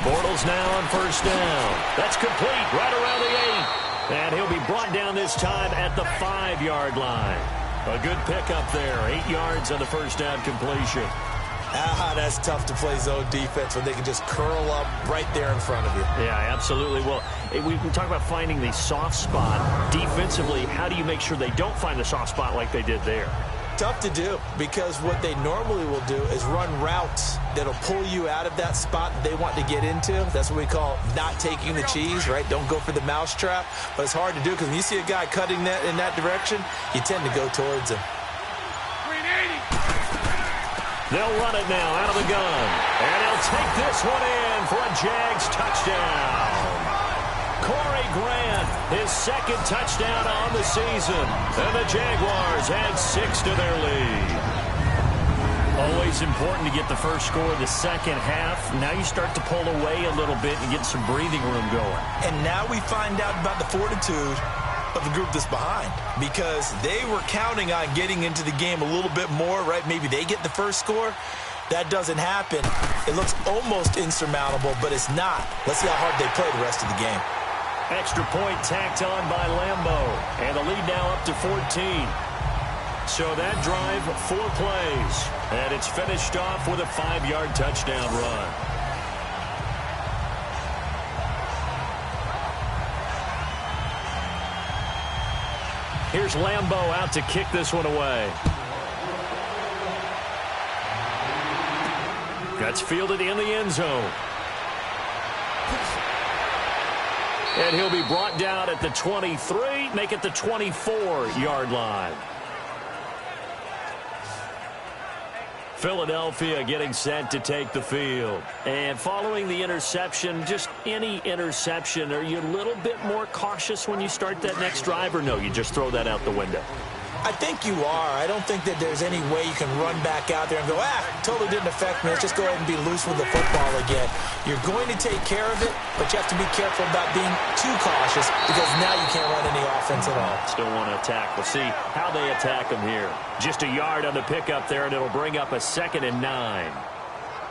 Bortles now on first down. That's complete right around the 8. And he'll be brought down this time at the 5-yard line. A good pickup there. 8 yards on the first down completion. That's tough to play zone defense when they can just curl up right there in front of you. Yeah, absolutely. Well, we talk about finding the soft spot. Defensively, how do you make sure they don't find the soft spot like they did there? Tough to do, because what they normally will do is run routes that'll pull you out of that spot they want to get into. That's what we call not taking the cheese, right? Don't go for the mousetrap. But it's hard to do, because when you see a guy cutting that in that direction, you tend to go towards him. They'll run it now out of the gun. And he'll take this one in for a Jags touchdown. Corey Grant, his 2nd touchdown on the season. And the Jaguars add 6 to their lead. Always important to get the first score of the second half. Now you start to pull away a little bit and get some breathing room going. And now we find out about the fortitude of the group that's behind, because they were counting on getting into the game a little bit more, right? Maybe they get the first score. That doesn't happen. It looks almost insurmountable, but it's not. Let's see how hard they play the rest of the game. Extra point tacked on by Lambeau. And the lead now up to 14. So that drive, 4 plays. And it's finished off with a 5-yard touchdown run. Here's Lambeau out to kick this one away. That's fielded in the end zone. And he'll be brought down at the 23, make it the 24-yard line. Philadelphia getting set to take the field. And following the interception, just any interception, are you a little bit more cautious when you start that next drive, or no, you just throw that out the window? I think you are. I don't think that there's any way you can run back out there and go, totally didn't affect me. Let's just go ahead and be loose with the football again. You're going to take care of it, but you have to be careful about being too cautious because now you can't run any offense at all. Still want to attack. We'll see how they attack them here. Just a yard on the pickup there, and it'll bring up a 2nd and 9.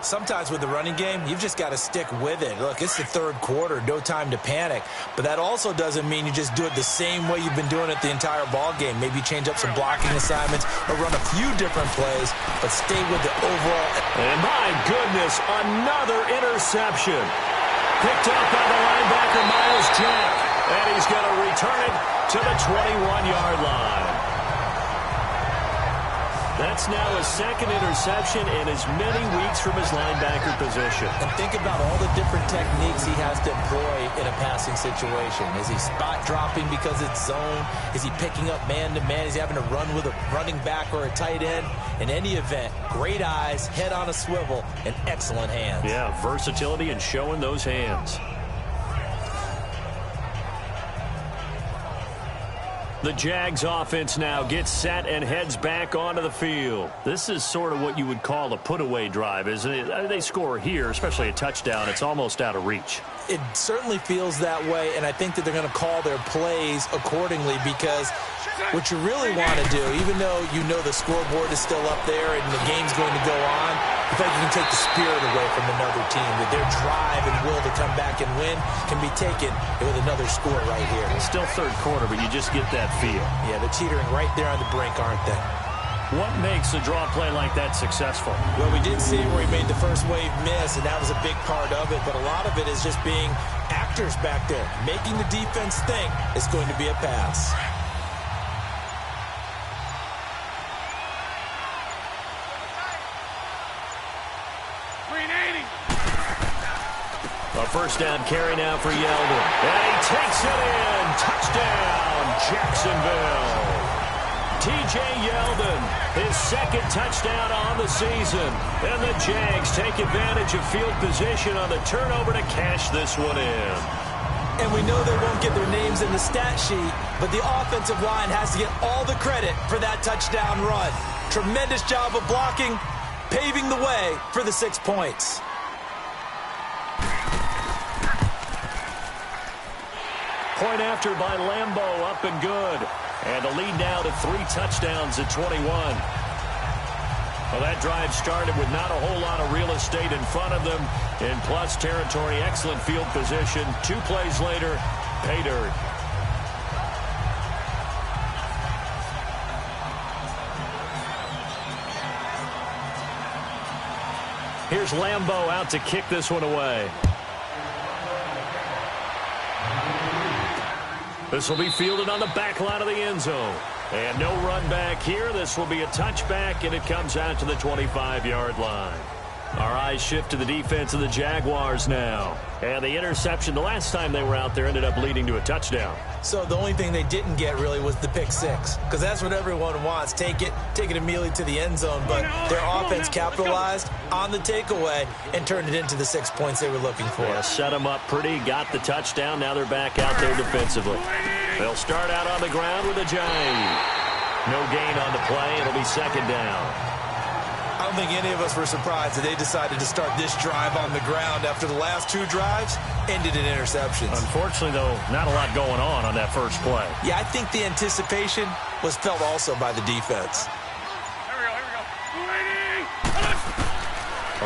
Sometimes with the running game, you've just got to stick with it. Look, it's the third quarter, no time to panic. But that also doesn't mean you just do it the same way you've been doing it the entire ball game. Maybe change up some blocking assignments or run a few different plays, but stay with the overall. And my goodness, another interception. Picked up by the linebacker, Miles Jack. And he's going to return it to the 21-yard line. That's now his 2nd interception in as many weeks from his linebacker position. And think about all the different techniques he has to employ in a passing situation. Is he spot dropping because it's zone? Is he picking up man-to-man? Is he having to run with a running back or a tight end? In any event, great eyes, head on a swivel, and excellent hands. Yeah, versatility and showing those hands. The Jags offense now gets set and heads back onto the field. This is sort of what you would call a put-away drive, isn't it? They score here, especially a touchdown. It's almost out of reach. It certainly feels that way, and I think that they're going to call their plays accordingly because what you really want to do, even though you know the scoreboard is still up there and the game's going to go on, I think you can take the spirit away from another team, that their drive and will to come back and win can be taken with another score right here. It's still third quarter, but you just get that feel. Yeah, they're teetering right there on the brink, aren't they? What makes a draw play like that successful? Well, we did see where he made the first wave miss, and that was a big part of it, but a lot of it is just being actors back there, making the defense think it's going to be a pass. A first down carry now for Yeldon. And he takes it in. Touchdown, Jacksonville. T.J. Yeldon, his 2nd touchdown on the season. And the Jags take advantage of field position on the turnover to cash this one in. And we know they won't get their names in the stat sheet, but the offensive line has to get all the credit for that touchdown run. Tremendous job of blocking, paving the way for the 6 points. Point after by Lambeau, up and good. And a lead now to 3 touchdowns at 21. Well, that drive started with not a whole lot of real estate in front of them. In plus territory, excellent field position. 2 plays later, pay dirt. Here's Lambeau out to kick this one away. This will be fielded on the back line of the end zone. And no run back here. This will be a touchback, and it comes out to the 25-yard line. Our eyes shift to the defense of the Jaguars now. And the interception the last time they were out there ended up leading to a touchdown. So the only thing they didn't get really was the pick 6, because that's what everyone wants. Take it immediately to the end zone. But their offense capitalized on the takeaway and turned it into the 6 points they were looking for. Yeah, set them up pretty, got the touchdown. Now they're back out there defensively. They'll start out on the ground with a jive. No gain on the play. It'll be 2nd down. I don't think any of us were surprised that they decided to start this drive on the ground after the last 2 drives ended in interceptions. Unfortunately, though, not a lot going on that first play. Yeah, I think the anticipation was felt also by the defense. Here we go.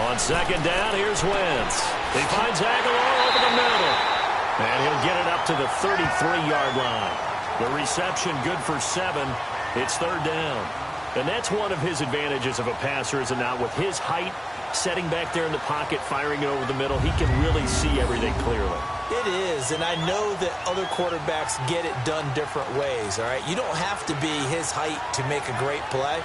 On 2nd down, here's Wentz. He finds Aguilar over the middle. And he'll get it up to the 33-yard line. The reception good for 7. It's 3rd down. And that's one of his advantages of a passer, is it not? With his height, setting back there in the pocket, firing it over the middle, he can really see everything clearly. It is, and I know that other quarterbacks get it done different ways, all right? You don't have to be his height to make a great play,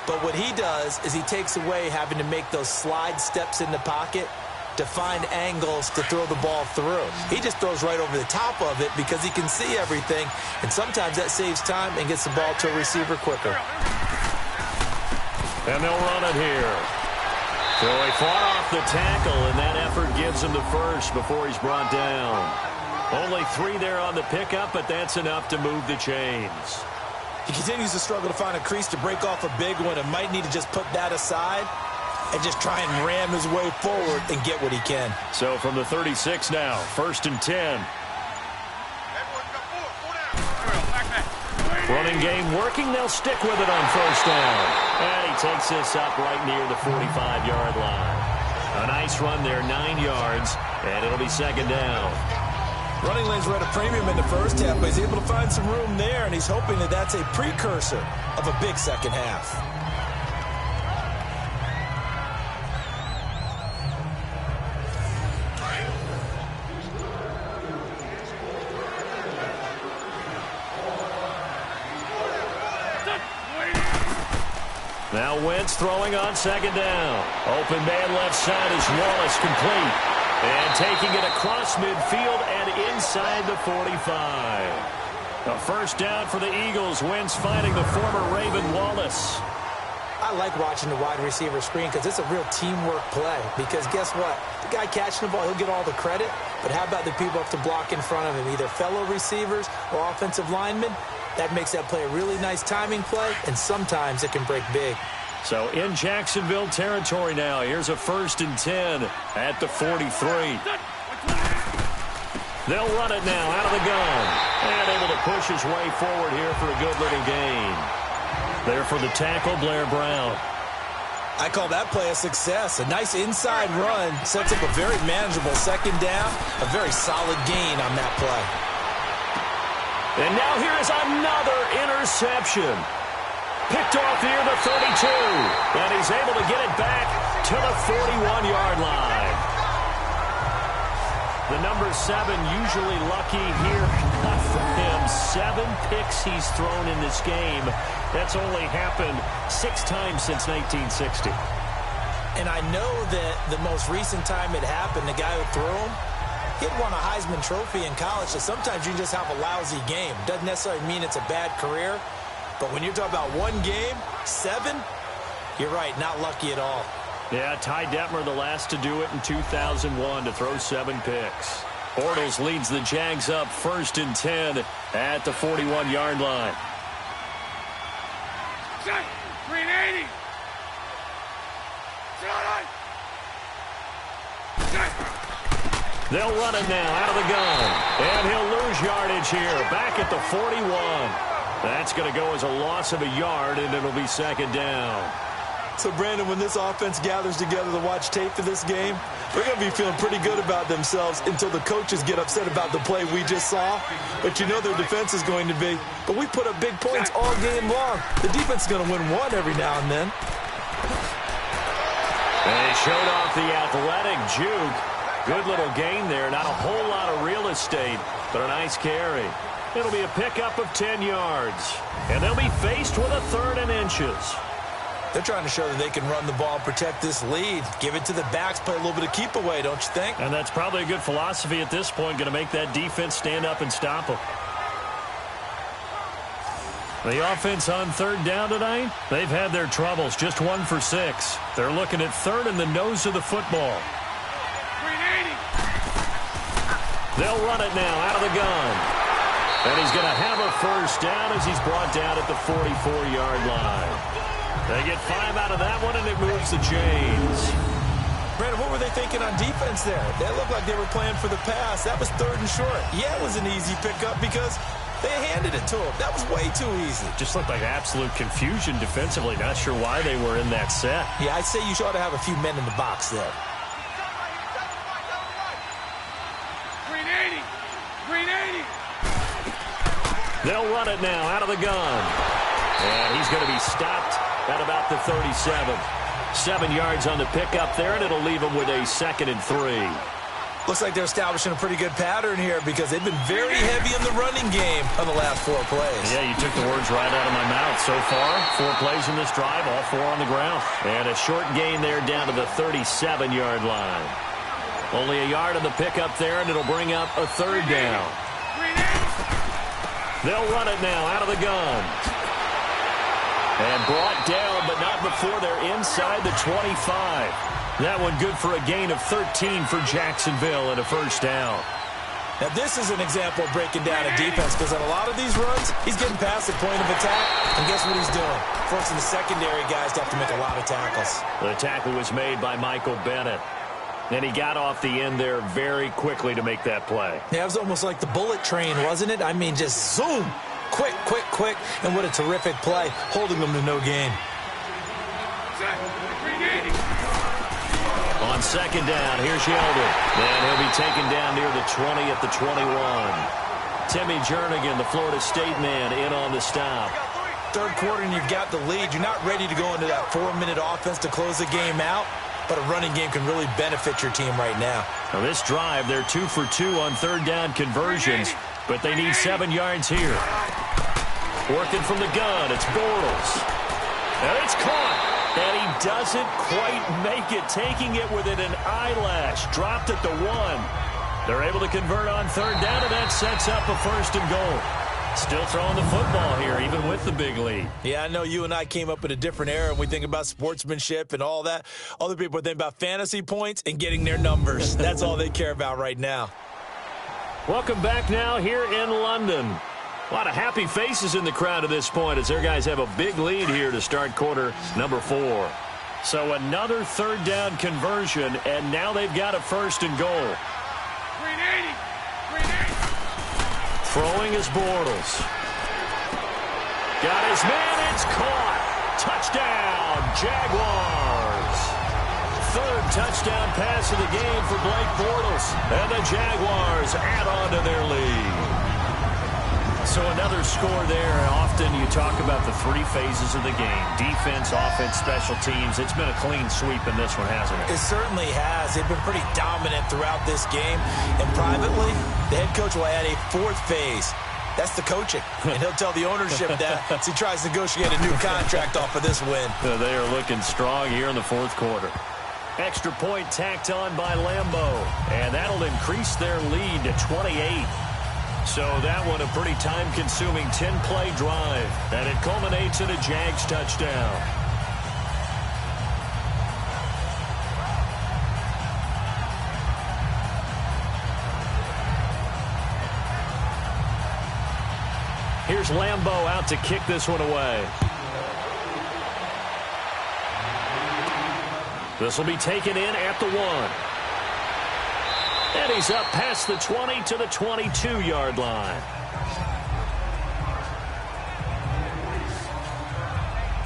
but what he does is he takes away having to make those slide steps in the pocket to find angles to throw the ball through. He just throws right over the top of it because he can see everything, and sometimes that saves time and gets the ball to a receiver quicker. And they'll run it here. So he fought off the tackle, and that effort gives him the first before he's brought down. Only 3 there on the pickup, but that's enough to move the chains. He continues to struggle to find a crease to break off a big one and might need to just put that aside and just try and ram his way forward and get what he can. So from the 36 now, 1st and 10. Running game working. They'll stick with it on 1st down. And he takes this up right near the 45-yard line. A nice run there, 9 yards, and it'll be 2nd down. Running lanes were at a premium in the first half, but he's able to find some room there, and he's hoping that that's a precursor of a big second half. Now Wentz throwing on 2nd down. Open man left side is Wallace, complete. And taking it across midfield and inside the 45. A 1st down for the Eagles. Wentz finding the former Raven Wallace. I like watching the wide receiver screen because it's a real teamwork play. Because guess what? The guy catching the ball, he'll get all the credit. But how about the people up to block in front of him? Either fellow receivers or offensive linemen. That makes that play a really nice timing play, and sometimes it can break big. So in Jacksonville territory now. Here's a 1st and 10 at the 43. They'll run it now out of the gun. And able to push his way forward here for a good little gain. There for the tackle, Blair Brown. I call that play a success. A nice inside run sets up a very manageable 2nd down. A very solid gain on that play. And now here is another interception. Picked off near the 32. And he's able to get it back to the 41-yard line. The number 7 usually lucky here. Not for him. 7 picks he's thrown in this game. That's only happened 6 times since 1960. And I know that the most recent time it happened, the guy who threw him, he'd won a Heisman Trophy in college, so sometimes you just have a lousy game. Doesn't necessarily mean it's a bad career, but when you're talking about 1 game, 7, you're right, not lucky at all. Yeah, Ty Detmer the last to do it in 2001 to throw 7 picks. Bortles leads the Jags up 1st and 10 at the 41-yard line. 380. They'll run it now out of the gun. And he'll lose yardage here. Back at the 41. That's going to go as a loss of a yard, and it'll be 2nd down. So, Brandon, when this offense gathers together to watch tape for this game, they're going to be feeling pretty good about themselves until the coaches get upset about the play we just saw. But you know their defense is going to be. But we put up big points all game long. The defense is going to win one every now and then. And he showed off the athletic juke. Good little gain there. Not a whole lot of real estate, but a nice carry. It'll be a pickup of 10 yards. And they'll be faced with a 3rd and inches. They're trying to show that they can run the ball and protect this lead. Give it to the backs, play a little bit of keep away, don't you think? And that's probably a good philosophy at this point. Going to make that defense stand up and stop them. The offense on 3rd down tonight, they've had their troubles. Just 1 for 6. They're looking at 3rd in the nose of the football. 380. They'll run it now out of the gun. And he's going to have a 1st down as he's brought down at the 44-yard line. They get 5 out of that one, and it moves the chains. Brandon, what were they thinking on defense there? They looked like they were playing for the pass. That was 3rd and short. Yeah, it was an easy pickup because they handed it to him. That was way too easy. Just looked like absolute confusion defensively. Not sure why they were in that set. Yeah, I'd say you ought to have a few men in the box there. 380. 380. They'll run it now out of the gun. And he's going to be stopped at about the 37. 7 yards on the pickup there, and it'll leave him with a 2nd and 3. Looks like they're establishing a pretty good pattern here because they've been very heavy in the running game on the last 4 plays. Yeah, you took the words right out of my mouth. So far, 4 plays in this drive, all 4 on the ground. And a short gain there down to the 37-yard line. Only a yard on the pickup there, and it'll bring up a 3rd down. They'll run it now out of the gun. And brought down, but not before they're inside the 25. That one good for a gain of 13 for Jacksonville and a first down. Now, this is an example of breaking down a defense, because on a lot of these runs, he's getting past the point of attack, and guess what he's doing? Forcing the secondary guys to have to make a lot of tackles. The tackle was made by Michael Bennett, and he got off the end there very quickly to make that play. Yeah, it was almost like the bullet train, wasn't it? I mean, just zoom, quick, quick, quick, and what a terrific play, holding them to no gain. On second down, here's Yeldon. And he'll be taken down near the 20 at the 21. Timmy Jernigan, the Florida State man, in on the stop. Third quarter and you've got the lead. You're not ready to go into that 4-minute offense to close the game out, but a running game can really benefit your team right now. Now this drive, they're 2 for 2 on third down conversions, but they need 7 yards here. Working from the gun, it's Bortles. And it's caught. And he doesn't quite make it, taking it within an eyelash. Dropped at the 1. They're able to convert on third down, and that sets up a first and goal. Still throwing the football here, even with the big lead. Yeah, I know you and I came up in a different era, and we think about sportsmanship and all that. Other people think about fantasy points and getting their numbers. That's all they care about right now. Welcome back now here in London. A lot of happy faces in the crowd at this point as their guys have a big lead here to start quarter number 4. So another third down conversion, and now they've got a first and goal. 380. Throwing is Bortles. Got his man, it's caught. Touchdown, Jaguars. Third touchdown pass of the game for Blake Bortles. And the Jaguars add on to their lead. So another score there. Often you talk about the 3 phases of the game. Defense, offense, special teams. It's been a clean sweep in this one, hasn't it? It certainly has. They've been pretty dominant throughout this game. And privately, the head coach will add a 4th phase. That's the coaching. And he'll tell the ownership that as he tries to negotiate a new contract off of this win. They are looking strong here in the 4th quarter. Extra point tacked on by Lambeau. And that'll increase their lead to 28. So that one a pretty time-consuming 10-play drive. And it culminates in a Jags touchdown. Here's Lambeau out to kick this one away. This will be taken in at the 1. And he's up past the 20 to the 22-yard line.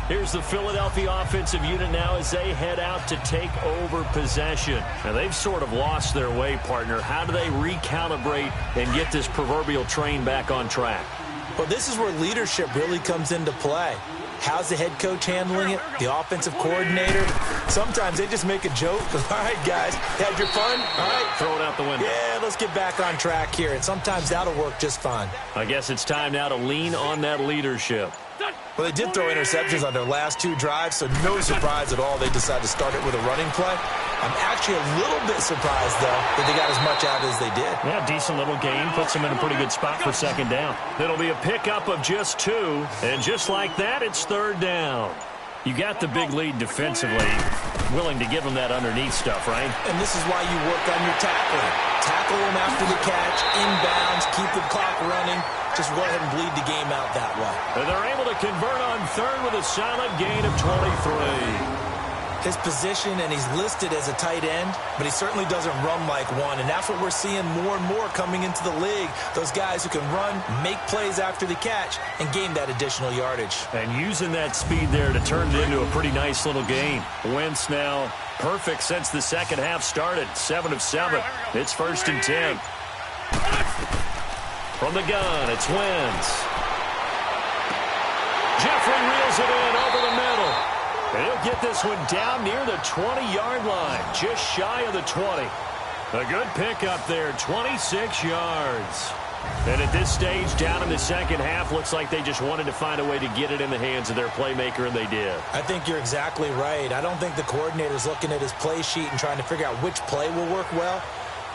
Here's the Philadelphia offensive unit now as they head out to take over possession. Now, they've sort of lost their way, partner. How do they recalibrate and get this proverbial train back on track? Well, this is where leadership really comes into play. How's the head coach handling it? The offensive coordinator? Sometimes they just make a joke. All right, guys, had your fun? All right. Throw it out the window. Yeah, let's get back on track here. And sometimes that'll work just fine. I guess it's time now to lean on that leadership. Well, they did throw interceptions on their last 2 drives, so no surprise at all they decided to start it with a running play. I'm actually a little bit surprised, though, that they got as much out as they did. Yeah, decent little gain. Puts them in a pretty good spot for second down. It'll be a pickup of just 2, and just like that, it's third down. You got the big lead defensively, willing to give them that underneath stuff, right? And this is why you work on your tackling. Tackle them after the catch, inbounds, keep the clock running. Just go ahead and bleed the game out that way. And they're able to convert on third with a solid gain of 23. His position, and he's listed as a tight end, but he certainly doesn't run like one, and that's what we're seeing more and more coming into the league. Those guys who can run, make plays after the catch, and gain that additional yardage. And using that speed there to turn it into a pretty nice little game. Wentz now perfect since the second half started. 7 of 7. It's first and 10. From the gun, it's Wentz. Jeffrey reels it in over the middle. And he'll get this one down near the 20-yard line, just shy of the 20. A good pickup there, 26 yards. And at this stage, down in the second half, looks like they just wanted to find a way to get it in the hands of their playmaker, and they did. I think you're exactly right. I don't think the coordinator's looking at his play sheet and trying to figure out which play will work well.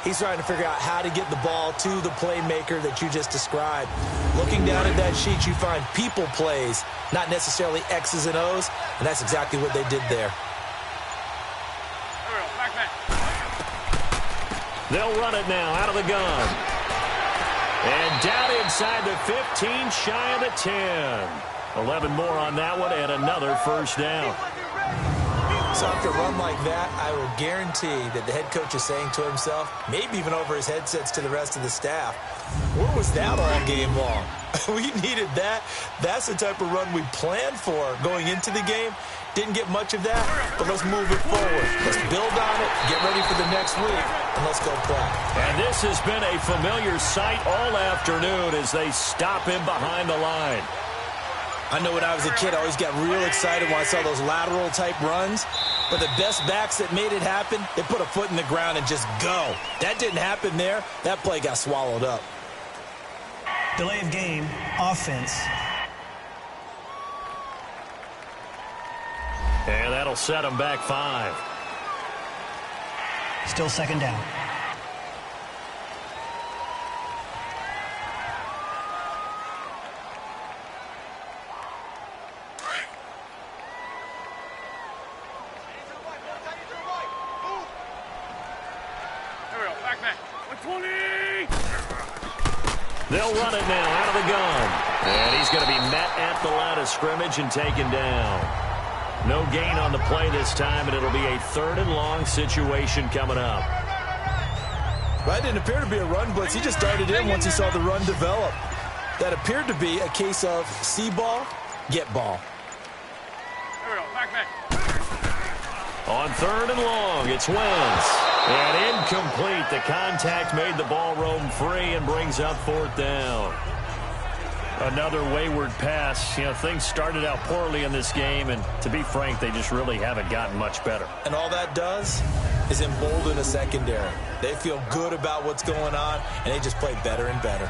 He's trying to figure out how to get the ball to the playmaker that you just described. Looking down at that sheet, you find people plays, not necessarily X's and O's, and that's exactly what they did there. They'll run it now out of the gun. And down inside the 15, shy of the 10. 11 more on that one and another first down. So after a run like that, I will guarantee that the head coach is saying to himself, maybe even over his headsets to the rest of the staff, where was that all game long? We needed that. That's the type of run we planned for going into the game. Didn't get much of that, but let's move it forward. Let's build on it, get ready for the next week, and let's go play. And this has been a familiar sight all afternoon as they stop him behind the line. I know when I was a kid, I always got real excited when I saw those lateral-type runs. But the best backs that made it happen, they put a foot in the ground and just go. That didn't happen there. That play got swallowed up. Delay of game, offense. And that'll set them back 5. Still second down. They'll run it now out of the gun. And he's going to be met at the line of scrimmage and taken down. No gain on the play this time, and it'll be a 3rd and long situation coming up. Well, it didn't appear to be a run blitz. He just darted in once he saw the run develop. That appeared to be a case of see ball, get ball. On 3rd and long, it's Wentz. And incomplete. The contact made the ball roam free and brings up 4th down. Another wayward pass. You know, things started out poorly in this game, and to be frank, they just really haven't gotten much better. And all that does is embolden a secondary. They feel good about what's going on, and they just play better and better.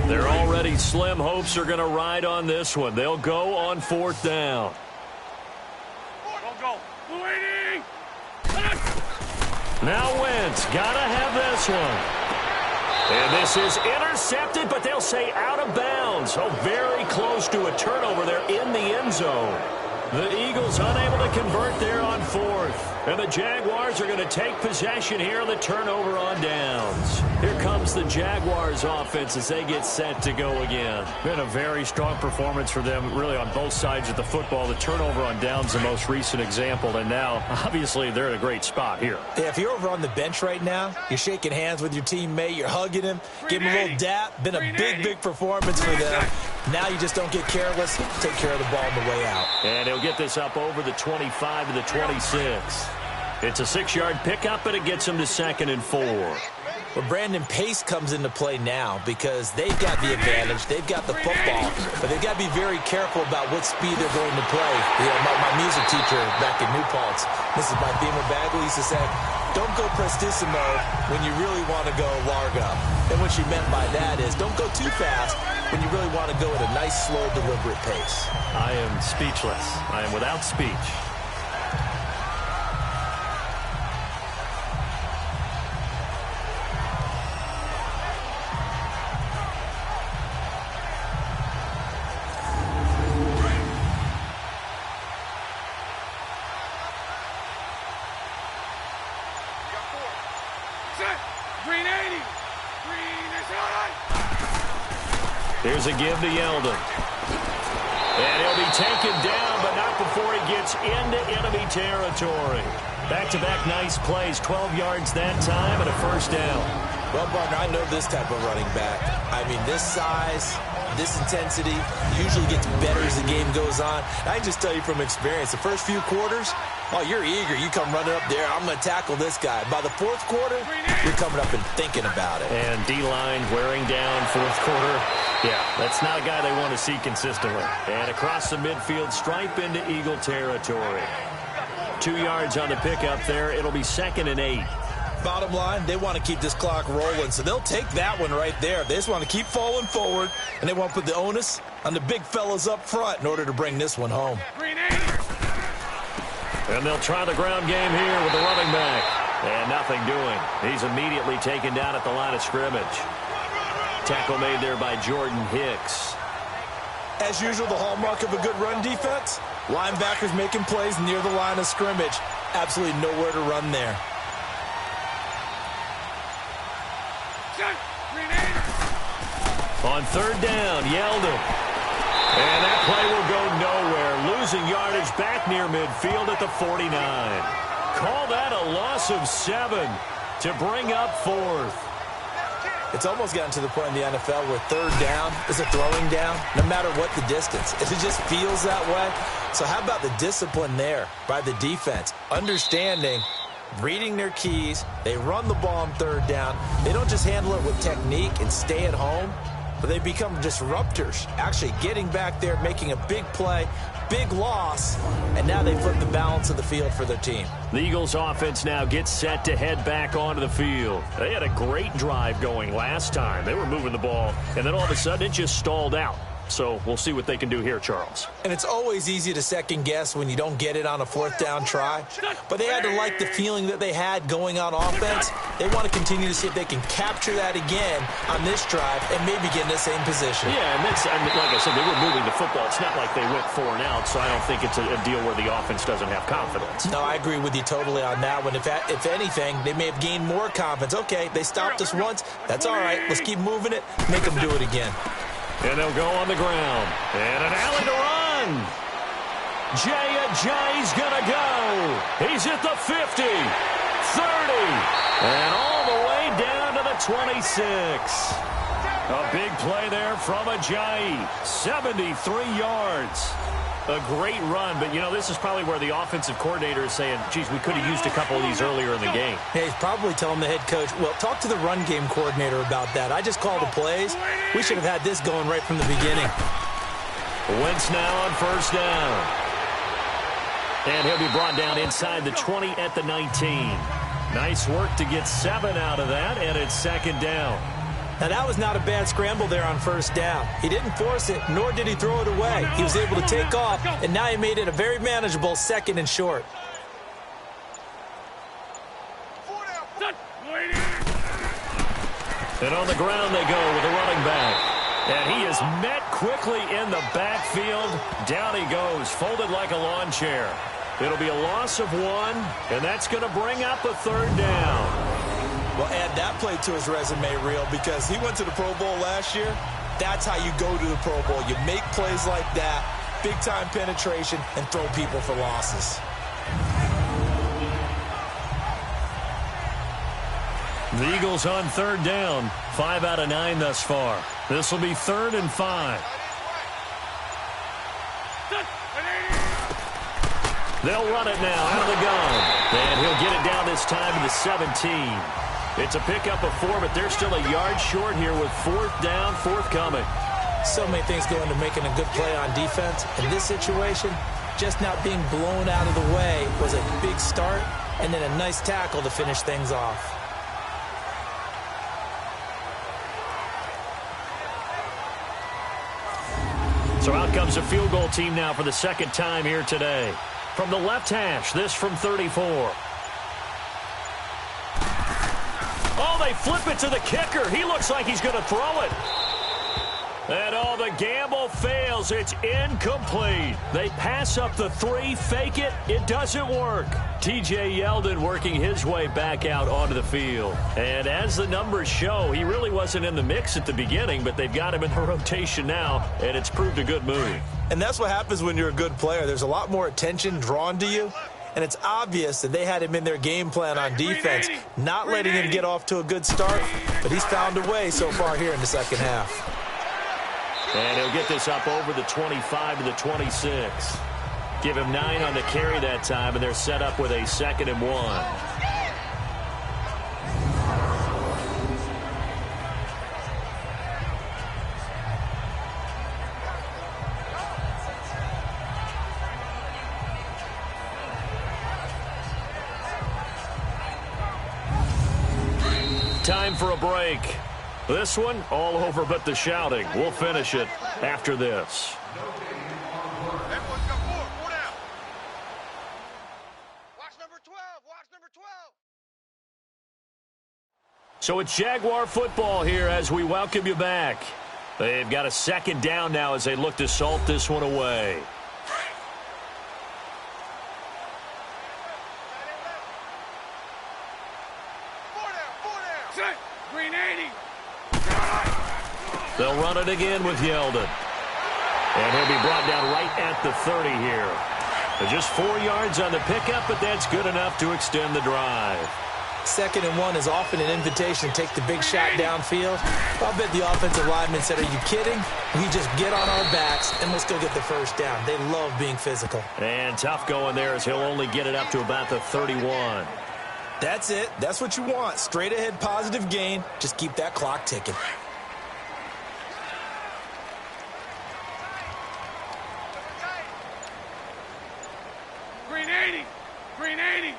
Their already slim hopes are going to ride on this one. They'll go on 4th down. Now Wentz, gotta have this one. And this is intercepted, but they'll say out of bounds. Oh, very close to a turnover there in the end zone. The Eagles unable to convert there on 4th. And the Jaguars are going to take possession here on the turnover on downs. Here comes the Jaguars offense as they get set to go again. Been a very strong performance for them, really on both sides of the football. The turnover on downs, the most recent example. And now, obviously, they're in a great spot here. Yeah, if you're over on the bench right now, you're shaking hands with your teammate, you're hugging him, giving him a little dap. Been a big, big performance for them. Now you just don't get careless. Take care of the ball on the way out. And he'll get this up over the 25 to the 26. It's a 6-yard pickup, and it gets him to 2nd and 4. Well, Brandon, pace comes into play now because they've got the advantage. They've got the football, but they've got to be very careful about what speed they're going to play. You know, my music teacher back in New Paltz, Mrs. Bythema Bagley, used to say, don't go prestissimo when you really want to go largo. And what she meant by that is don't go too fast when you really want to go at a nice, slow, deliberate pace. I am speechless. I am without speech. Here's a give to Yeldon. And he'll be taken down, but not before he gets into enemy territory. Back-to-back nice plays, 12 yards that time and a first down. Well, partner, I know this type of running back. I mean, this size, this intensity usually gets better as the game goes on. I can just tell you from experience, the first few quarters, oh, you're eager. You come running up there, I'm going to tackle this guy. By the 4th quarter, you're coming up and thinking about it. And D-line wearing down 4th quarter. Yeah, that's not a guy they want to see consistently. And across the midfield stripe into Eagle territory. 2 yards on the pickup there. It'll be 2nd and 8. Bottom line, they want to keep this clock rolling, so they'll take that one right there. They just want to keep falling forward, and they want to put the onus on the big fellas up front in order to bring this one home. And they'll try the ground game here with the running back. And nothing doing. He's immediately taken down at the line of scrimmage. Tackle made there by Jordan Hicks. As usual, the hallmark of a good run defense, linebackers making plays near the line of scrimmage. Absolutely nowhere to run there. On third down, Yeldon. And that play will go nowhere. Losing yardage back near midfield at the 49. Call that a loss of 7 to bring up 4th. It's almost gotten to the point in the NFL where third down is a throwing down, no matter what the distance. It just feels that way. So how about the discipline there by the defense? Understanding, reading their keys. They run the ball on third down. They don't just handle it with technique and stay at home, but they become disruptors, actually getting back there, making a big play, big loss, and now they flip the balance of the field for their team. The Eagles offense now gets set to head back onto the field. They had a great drive going last time. They were moving the ball, and then all of a sudden it just stalled out. So we'll see what they can do here, Charles. And it's always easy to second guess when you don't get it on a fourth down try. But they had to like the feeling that they had going on offense. They want to continue to see if they can capture that again on this drive and maybe get in the same position. Yeah, and that's, I mean, like I said, they were moving the football. It's not like they went 4 and out, so I don't think it's a deal where the offense doesn't have confidence. No, I agree with you totally on that one. If anything, they may have gained more confidence. Okay, they stopped us once. That's all right. Let's keep moving it. Make them do it again. And they'll go on the ground. And an alley to run. Jay Ajayi's going to go. He's at the 50, 30, and all the way down to the 26. A big play there from Ajayi. 73 yards. A great run, but, you know, this is probably where the offensive coordinator is saying, geez, we could have used a couple of these earlier in the game. Yeah, he's probably telling the head coach, well, talk to the run game coordinator about that. I just called the plays. We should have had this going right from the beginning. Wentz now on first down. And he'll be brought down inside the 20 at the 19. Nice work to get 7 out of that, and it's second down. Now, that was not a bad scramble there on first down. He didn't force it, nor did he throw it away. He was able to take off, and now he made it a very manageable second and short. And on the ground they go with a running back. And he is met quickly in the backfield. Down he goes, folded like a lawn chair. It'll be a loss of 1, and that's going to bring up a third down. Well, add that play to his resume reel because he went to the Pro Bowl last year. That's how you go to the Pro Bowl. You make plays like that, big-time penetration, and throw people for losses. The Eagles on third down, 5 out of 9 thus far. This will be 3rd and 5. They'll run it now out of the gun. And he'll get it down this time to the 17. It's a pickup of 4, but they're still a yard short here with 4th down, forthcoming. So many things go into making a good play on defense. In this situation, just not being blown out of the way was a big start, and then a nice tackle to finish things off. So out comes a field goal team now for the second time here today. From the left hash, this from 34. Oh, they flip it to the kicker. He looks like he's going to throw it. And oh, the gamble fails. It's incomplete. They pass up the 3, fake it. It doesn't work. T.J. Yeldon working his way back out onto the field. And as the numbers show, he really wasn't in the mix at the beginning, but they've got him in the rotation now, and it's proved a good move. And that's what happens when you're a good player. There's a lot more attention drawn to you. And it's obvious that they had him in their game plan on defense, not letting him get off to a good start. But he's found a way so far here in the second half. And he'll get this up over the 25 to the 26. Give him 9 on the carry that time, and they're set up with a 2nd and 1. Time for a break. This one, all over but the shouting. We'll finish it after this. So it's Jaguar football here as we welcome you back. They've got a second down now as they look to salt this one away. Green 80. They'll run it again with Yeldon. And he'll be brought down right at the 30 here. Just 4 yards on the pickup, but that's good enough to extend the drive. 2nd and 1 is often an invitation to take the big shot downfield. I'll bet the offensive lineman said, are you kidding? We just get on our backs and let's go get the first down. They love being physical. And tough going there as he'll only get it up to about the 31. That's it. That's what you want. Straight ahead positive gain. Just keep that clock ticking. Green 80. Green 80.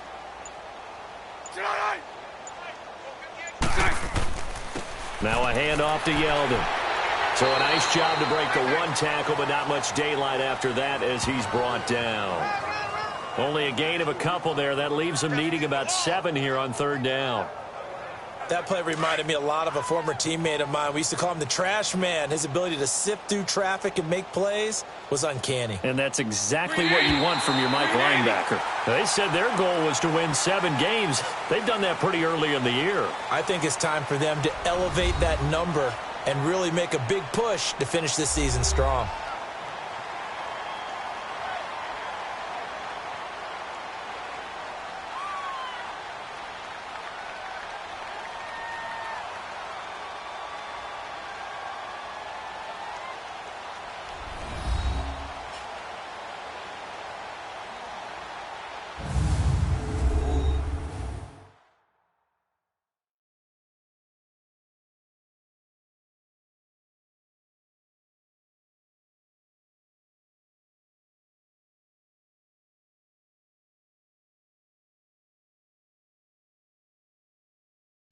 Now a handoff to Yeldon. So a nice job to break the one tackle, but not much daylight after that as he's brought down. Only a gain of a couple there. That leaves him needing about 7 here on 3rd down. That play reminded me a lot of a former teammate of mine. We used to call him the trash man. His ability to sift through traffic and make plays was uncanny. And that's exactly what you want from your Mike linebacker. They said their goal was to win 7 games. They've done that pretty early in the year. I think it's time for them to elevate that number and really make a big push to finish this season strong.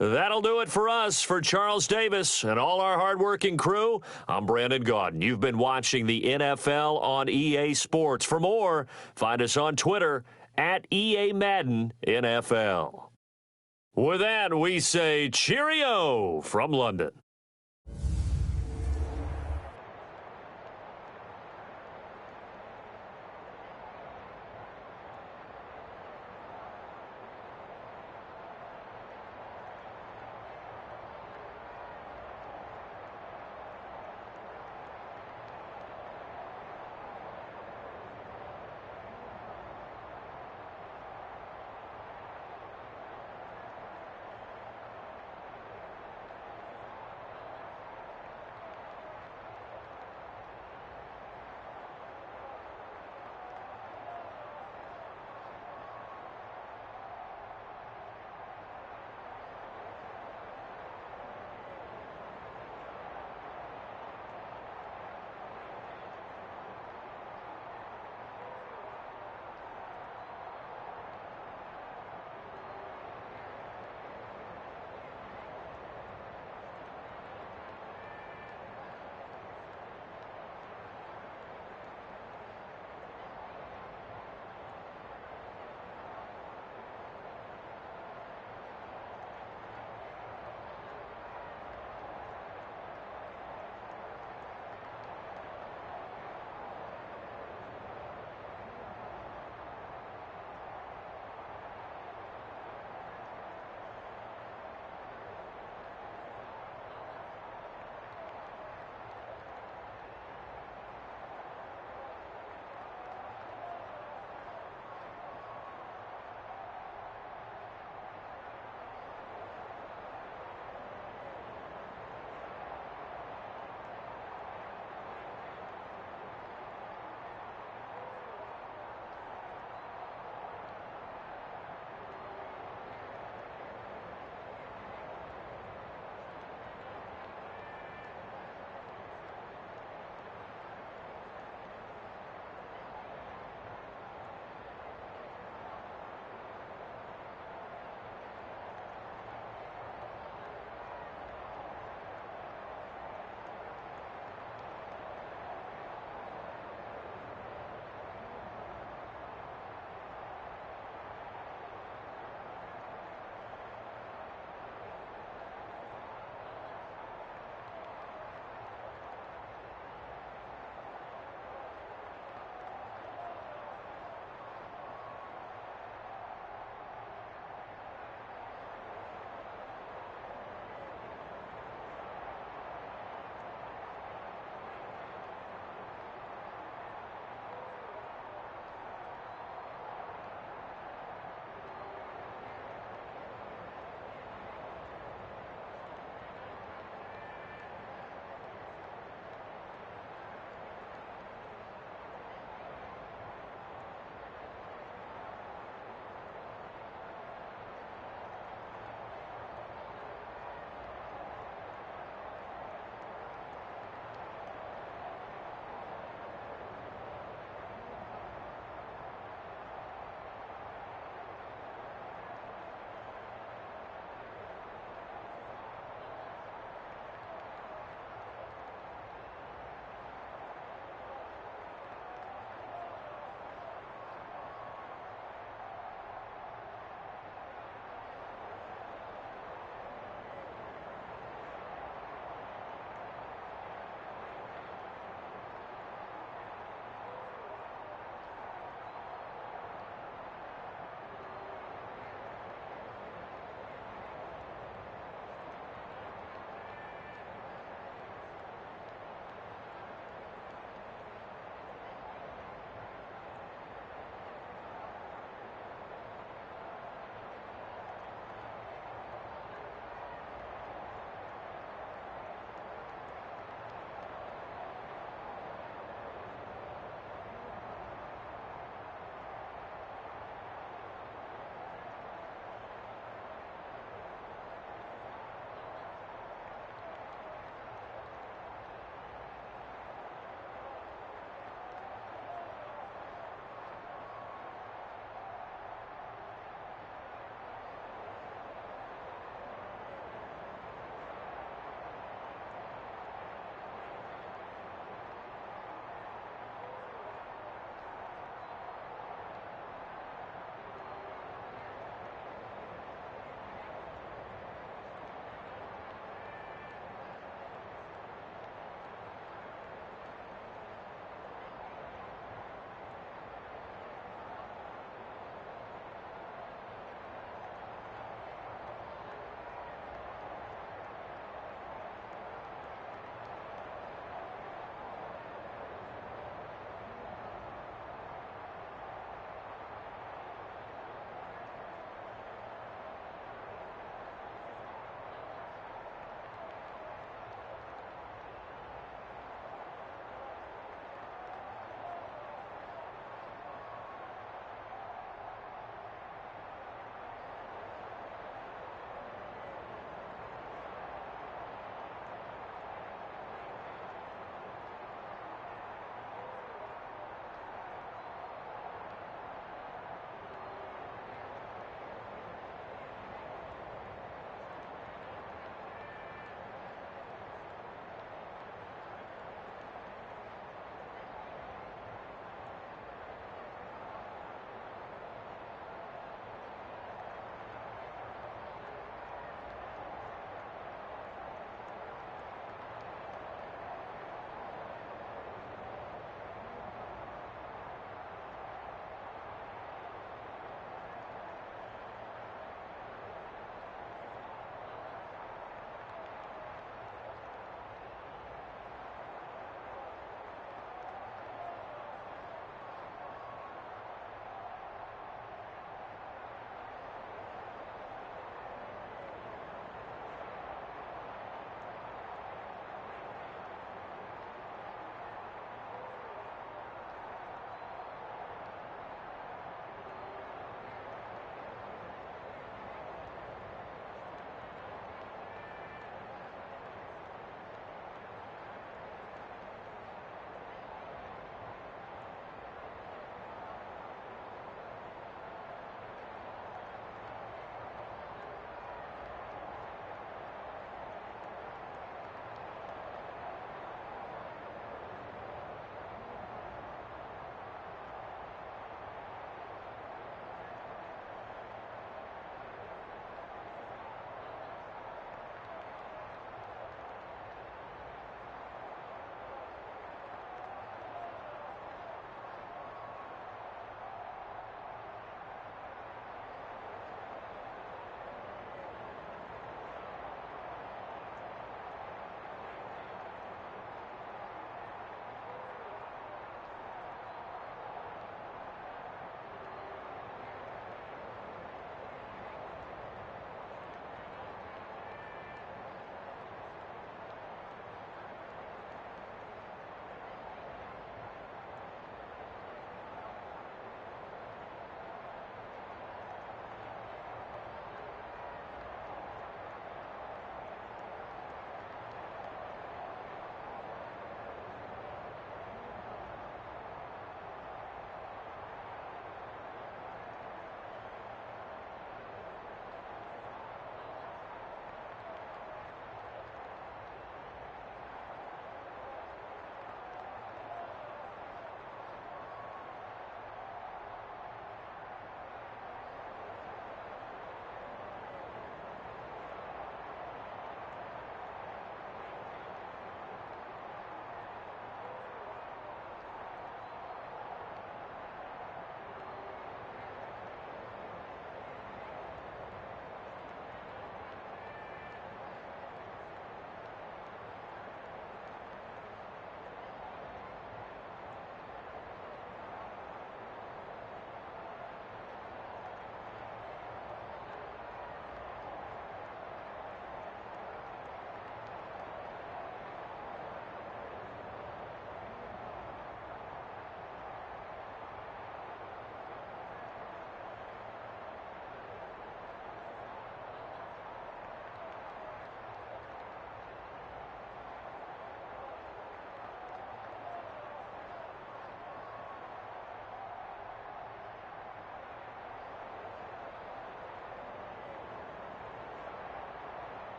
That'll do it for us. For Charles Davis and all our hardworking crew, I'm Brandon Gaudin. You've been watching the NFL on EA Sports. For more, find us on Twitter at EA Madden NFL. With that, we say cheerio from London.